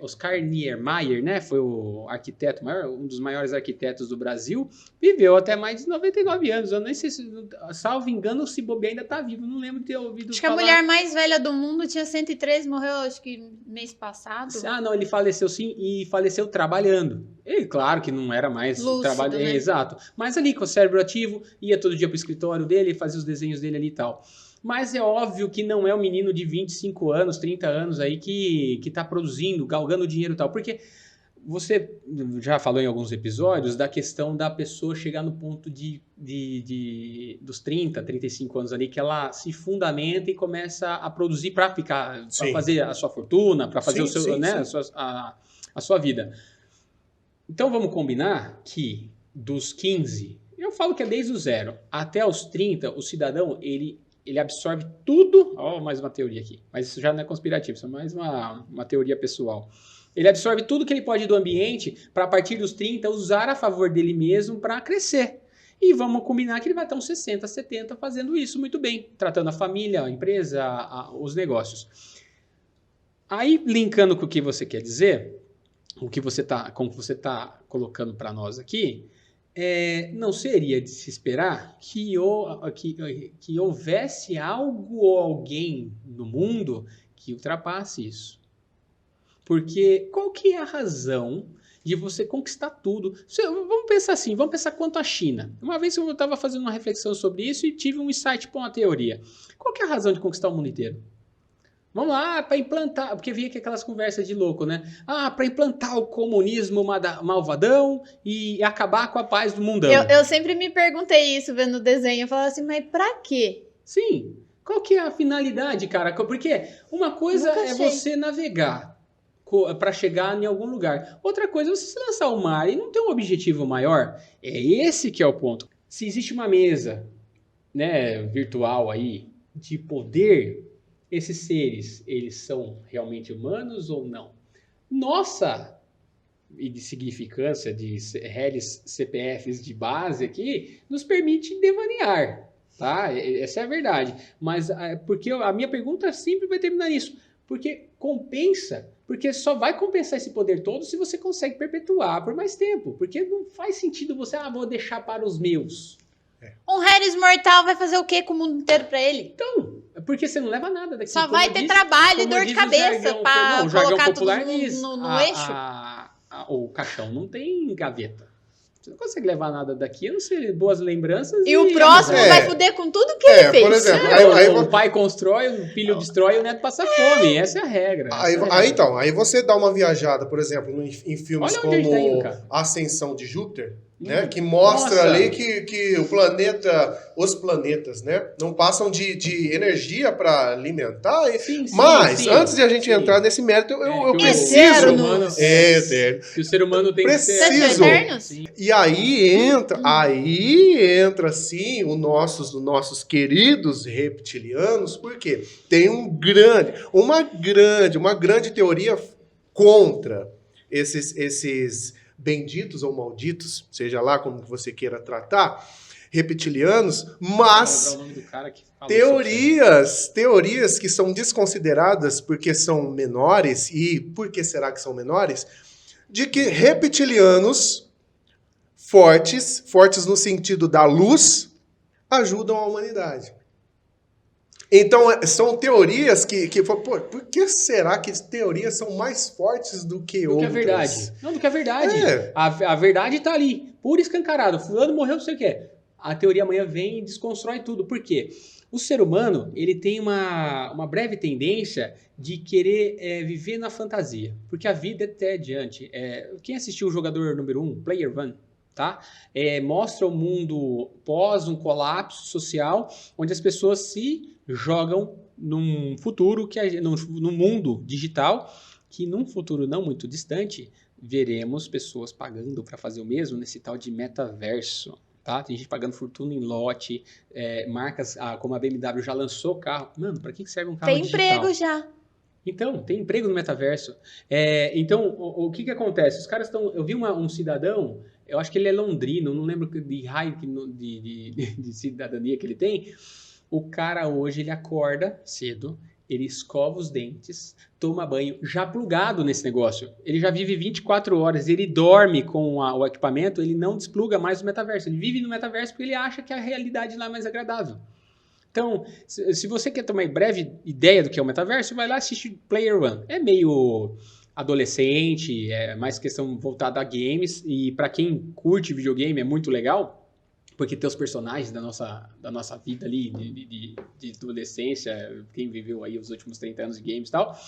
Oscar Niemeyer, né, foi o arquiteto maior, um dos maiores arquitetos do Brasil, viveu até mais de 99 anos. Eu nem sei se, salvo engano, se bobear ainda está vivo. Não lembro de ter ouvido Acho falar. que a mulher mais velha do mundo tinha 103, morreu acho que mês passado. Não, ele faleceu sim e faleceu trabalhando. E claro que não era mais trabalho. Né? Exato. Mas ali com o cérebro ativo, ia todo dia pro escritório dele, fazia os desenhos dele ali e tal. Mas é óbvio que não é um menino de 25 anos, 30 anos aí que tá produzindo, galgando dinheiro e tal. Porque você já falou em alguns episódios da questão da pessoa chegar no ponto dos 30, 35 anos ali, que ela se fundamenta e começa a produzir para fazer a sua fortuna, para fazer a sua vida. Então vamos combinar que dos 15, eu falo que é desde o 0 até os 30, o cidadão, ele absorve tudo. Mais uma teoria aqui, mas isso já não é conspirativo, isso é mais uma teoria pessoal. Ele absorve tudo que ele pode do ambiente para, a partir dos 30, usar a favor dele mesmo para crescer. E vamos combinar que ele vai estar uns 60, 70 fazendo isso muito bem, tratando a família, a empresa, os negócios. Aí, linkando com o que você quer dizer, como você está colocando para nós aqui, não seria de se esperar que houvesse algo ou alguém no mundo que ultrapasse isso. Porque qual que é a razão de você conquistar tudo? Vamos pensar assim, vamos pensar quanto à China. Uma vez eu estava fazendo uma reflexão sobre isso e tive um insight para uma teoria. Qual que é a razão de conquistar o mundo inteiro? Vamos lá, para implantar, porque vinha aqui aquelas conversas de louco, né? Para implantar o comunismo malvadão e acabar com a paz do mundão. Eu sempre me perguntei isso vendo o desenho, eu falava assim, mas pra quê? Sim, qual que é a finalidade, cara? Porque uma coisa você navegar para chegar em algum lugar. Outra coisa é você se lançar ao mar e não ter um objetivo maior. É esse que é o ponto. Se existe uma mesa, né, virtual aí de poder, esses seres, eles são realmente humanos ou não? Nossa, e de significância de réis CPFs de base aqui, nos permite devanear, tá? Essa é a verdade. Mas porque a minha pergunta sempre vai terminar nisso. Porque compensa, porque só vai compensar esse poder todo se você consegue perpetuar por mais tempo. Porque não faz sentido você, vou deixar para os meus. Um Harris mortal vai fazer o quê com o mundo inteiro pra ele? Então, porque você não leva nada daqui. Só vai ter trabalho e dor de cabeça pra colocar tudo no eixo. O caixão não tem gaveta. Você não consegue levar nada daqui, a não ser boas lembranças. E o próximo vai foder com tudo que ele fez. Por exemplo, o pai constrói, o filho destrói e o neto passa fome. Essa é a regra. Aí você dá uma viajada, por exemplo, em filmes como Ascensão de Júpiter, né, que mostra ali que os planetas, né, não passam de energia para alimentar. Mas, antes de a gente entrar nesse mérito, eu preciso... Que o ser humano tem que ser... E aí entra sim, os nossos queridos reptilianos, porque tem uma grande teoria contra esses benditos ou malditos, seja lá como você queira tratar, reptilianos, mas teorias que são desconsideradas porque são menores, e por que será que são menores? De que reptilianos fortes no sentido da luz, ajudam a humanidade. Então, são teorias por que será que teorias são mais fortes do que outras? Do que a verdade. Não, do que a verdade. A verdade está ali, pura escancarada. Fulano morreu, não sei o quê. A teoria amanhã vem e desconstrói tudo. Por quê? O ser humano, ele tem uma breve tendência de querer viver na fantasia, porque a vida é tediante. Quem assistiu o Jogador Número 1, Player One, tá? Mostra o mundo pós um colapso social, onde as pessoas se jogam num futuro, num mundo digital, que num futuro não muito distante, veremos pessoas pagando para fazer o mesmo nesse tal de metaverso. Tá? Tem gente pagando fortuna em lote, marcas como a BMW já lançou carro. Mano, para que serve um carro Tem digital? emprego já. Então, tem emprego no metaverso. Então, o que acontece? Os caras estão... Eu vi um cidadão, eu acho que ele é londrino, não lembro de raio de cidadania que ele tem. O cara hoje, ele acorda cedo, ele escova os dentes, toma banho, já plugado nesse negócio. Ele já vive 24 horas, ele dorme com o equipamento, ele não despluga mais o metaverso. Ele vive no metaverso porque ele acha que a realidade lá é mais agradável. Então, se você quer ter uma breve ideia do que é o metaverso, vai lá e assiste Player One. É meio adolescente, é mais questão voltada a games, e para quem curte videogame é muito legal, porque tem os personagens da nossa vida ali, de adolescência, quem viveu aí os últimos 30 anos de games e tal,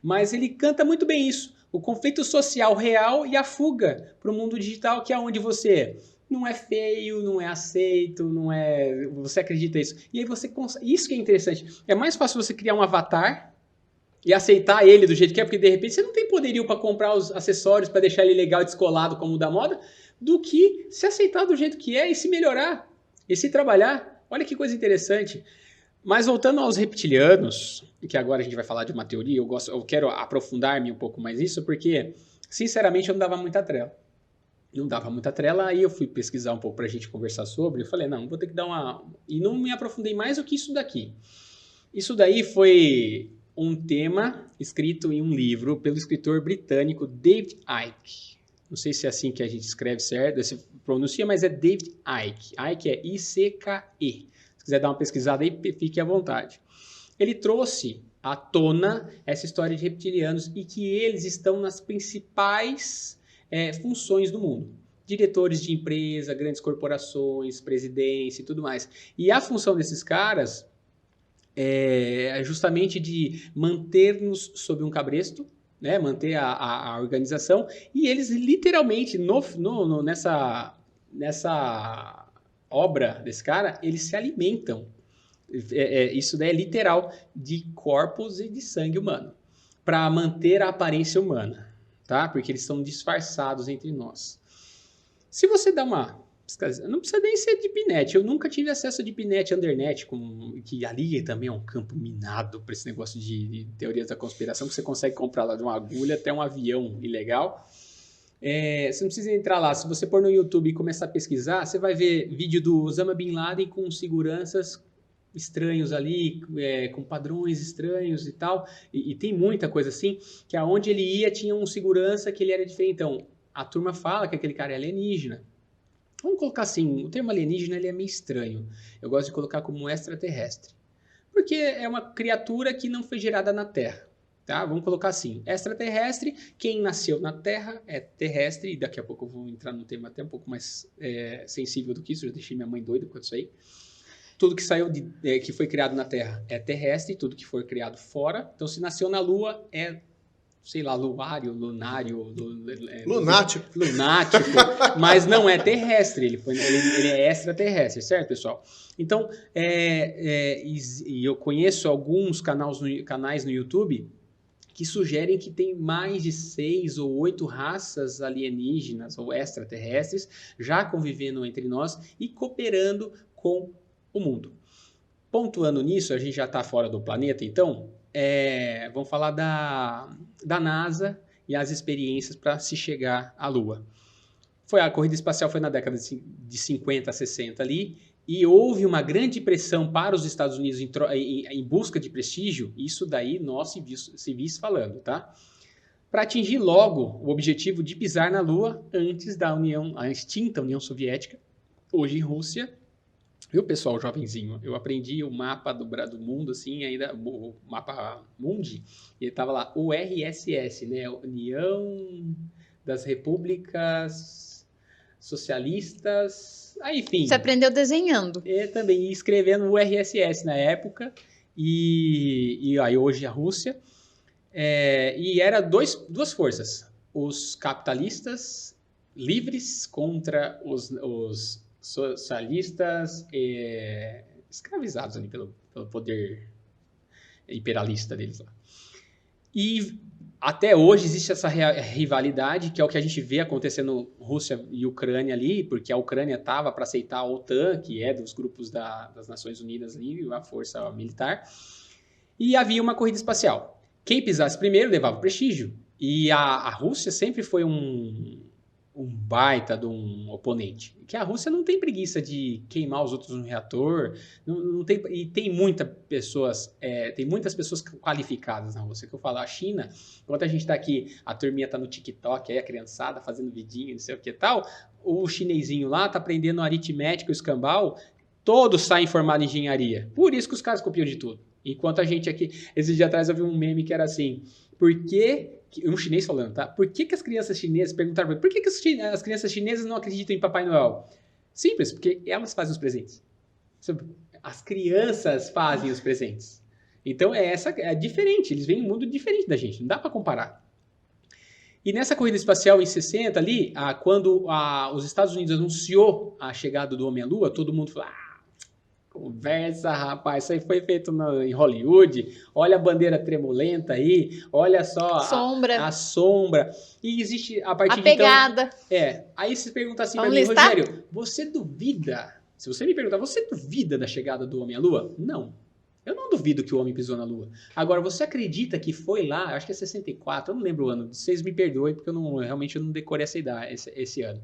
mas ele canta muito bem isso, o conflito social real e a fuga para o mundo digital, que é onde você não é feio, não é aceito, não é... Você acredita nisso. E aí isso que é interessante. É mais fácil você criar um avatar e aceitar ele do jeito que é, porque de repente você não tem poderio para comprar os acessórios para deixar ele legal e descolado como o da moda, do que se aceitar do jeito que é e se melhorar, e se trabalhar. Olha que coisa interessante. Mas voltando aos reptilianos, que agora a gente vai falar de uma teoria, eu quero aprofundar-me um pouco mais nisso, porque, sinceramente, eu não dava muita trela. Não dava muita trela, aí eu fui pesquisar um pouco pra gente conversar sobre, eu falei, não, vou ter que dar uma... E não me aprofundei mais do que isso daqui. Isso daí foi um tema escrito em um livro pelo escritor britânico David Icke. Não sei se é assim que a gente escreve certo, se pronuncia, mas é David Icke. Icke é I-C-K-E. Se quiser dar uma pesquisada aí, fique à vontade. Ele trouxe à tona essa história de reptilianos e que eles estão nas principais funções do mundo. Diretores de empresa, grandes corporações, presidência e tudo mais. E a função desses caras é justamente de manter-nos sob um cabresto, né, manter a organização, e eles literalmente, nessa obra desse cara, eles se alimentam, isso daí é literal, de corpos e de sangue humano, para manter a aparência humana, tá? Porque eles estão disfarçados entre nós. Se você dá uma... Não precisa nem ser DeepNet. Eu nunca tive acesso a DeepNet, Undernet, que ali também é um campo minado para esse negócio de teorias da conspiração, que você consegue comprar lá de uma agulha até um avião ilegal. Você não precisa entrar lá. Se você pôr no YouTube e começar a pesquisar, você vai ver vídeo do Osama Bin Laden com seguranças estranhos ali, com padrões estranhos e tal. E tem muita coisa assim, que aonde ele ia tinha um segurança que ele era diferente. Então, a turma fala que aquele cara é alienígena. Vamos colocar assim, o termo alienígena ele é meio estranho. Eu gosto de colocar como extraterrestre. Porque é uma criatura que não foi gerada na Terra. Tá? Vamos colocar assim, extraterrestre, quem nasceu na Terra é terrestre, e daqui a pouco eu vou entrar num tema até um pouco mais sensível do que isso, já deixei minha mãe doida com isso aí. Tudo que saiu que foi criado na Terra é terrestre, tudo que foi criado fora. Então, se nasceu na Lua, sei lá, lunário, lunático, mas não é terrestre, ele é extraterrestre, certo, pessoal? Então, e eu conheço alguns canais no YouTube que sugerem que tem mais de 6 ou 8 raças alienígenas ou extraterrestres já convivendo entre nós e cooperando com o mundo. Pontuando nisso, a gente já está fora do planeta, então... vamos falar da NASA e as experiências para se chegar à Lua. A corrida espacial foi na década de 50 a 60 ali, e houve uma grande pressão para os Estados Unidos em busca de prestígio, isso daí nós civis falando, tá? Para atingir logo o objetivo de pisar na Lua antes da a extinta União Soviética, hoje Rússia. Viu, pessoal, jovenzinho? Eu aprendi o mapa do mundo, assim, ainda, o mapa mundi, e estava lá, URSS, né? União das Repúblicas socialistas, aí, enfim. Você aprendeu desenhando. E também escrevendo o URSS na época, e aí hoje a Rússia. E era duas forças. Os capitalistas livres contra os socialistas escravizados ali pelo poder imperialista deles lá. E até hoje existe essa rivalidade, que é o que a gente vê acontecendo Rússia e Ucrânia ali, porque a Ucrânia estava para aceitar a OTAN, que é dos grupos das Nações Unidas ali, a força militar, e havia uma corrida espacial. Quem pisasse primeiro levava prestígio. E a Rússia sempre foi um baita de um oponente. Que a Rússia não tem preguiça de queimar os outros no reator. Não tem, e tem muitas pessoas qualificadas na Rússia. Que eu falo, a China, enquanto a gente está aqui, a turminha está no TikTok, aí a criançada fazendo vidinho, não sei o que tal, o chinesinho lá está aprendendo aritmética, o escambau, todos saem formados em engenharia. Por isso que os caras copiam de tudo. Enquanto a gente aqui, esses dias atrás eu vi um meme que era assim, um chinês falando, tá? Por que as crianças chinesas, perguntaram por que as crianças chinesas não acreditam em Papai Noel? Simples, porque elas fazem os presentes. As crianças fazem os presentes. Então é diferente, eles veem um mundo diferente da gente, não dá para comparar. E nessa corrida espacial em 60 ali, quando os Estados Unidos anunciou a chegada do Homem à Lua, todo mundo falou, conversa, rapaz, isso aí foi feito em Hollywood, olha a bandeira tremulenta aí, olha só a sombra, e existe a partir a pegada. Aí você pergunta assim para mim, Rogério, você duvida, se você me perguntar, você duvida da chegada do Homem à Lua? Não, eu não duvido que o homem pisou na Lua. Agora, você acredita que foi lá, acho que é 64, eu não lembro o ano, vocês me perdoem, porque realmente eu não decorei essa idade, esse ano.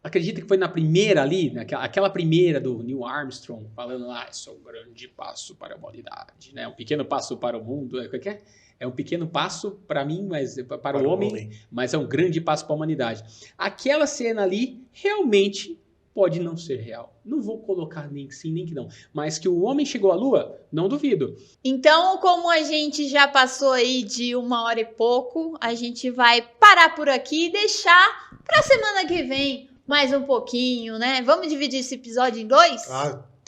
Acredita que foi na primeira ali, aquela primeira do Neil Armstrong, falando lá, isso é um grande passo para a humanidade, né? Um pequeno passo para o mundo, é um pequeno passo para mim, mas para o homem, mas é um grande passo para a humanidade. Aquela cena ali realmente pode não ser real. Não vou colocar nem que sim, nem que não. Mas que o homem chegou à Lua, não duvido. Então, como a gente já passou aí de 1 hora e pouco, a gente vai parar por aqui e deixar para semana que vem mais um pouquinho, né? Vamos dividir esse episódio em 2?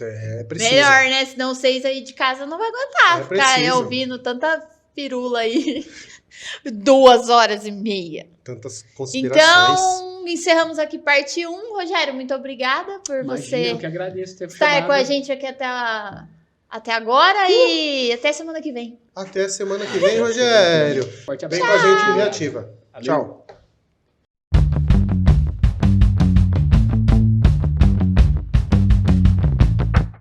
É preciso. Melhor, né? Senão vocês aí de casa não vão aguentar ficar ouvindo tanta firula aí. 2 horas e meia. Tantas conspirações. Então, encerramos aqui parte 1. Rogério, muito obrigada por você eu que agradeço ter estar chamado. com a gente aqui até agora e até semana que vem. Até semana que vem, Rogério. Forte abraço. Vem com a gente em Reativa. Valeu. Tchau.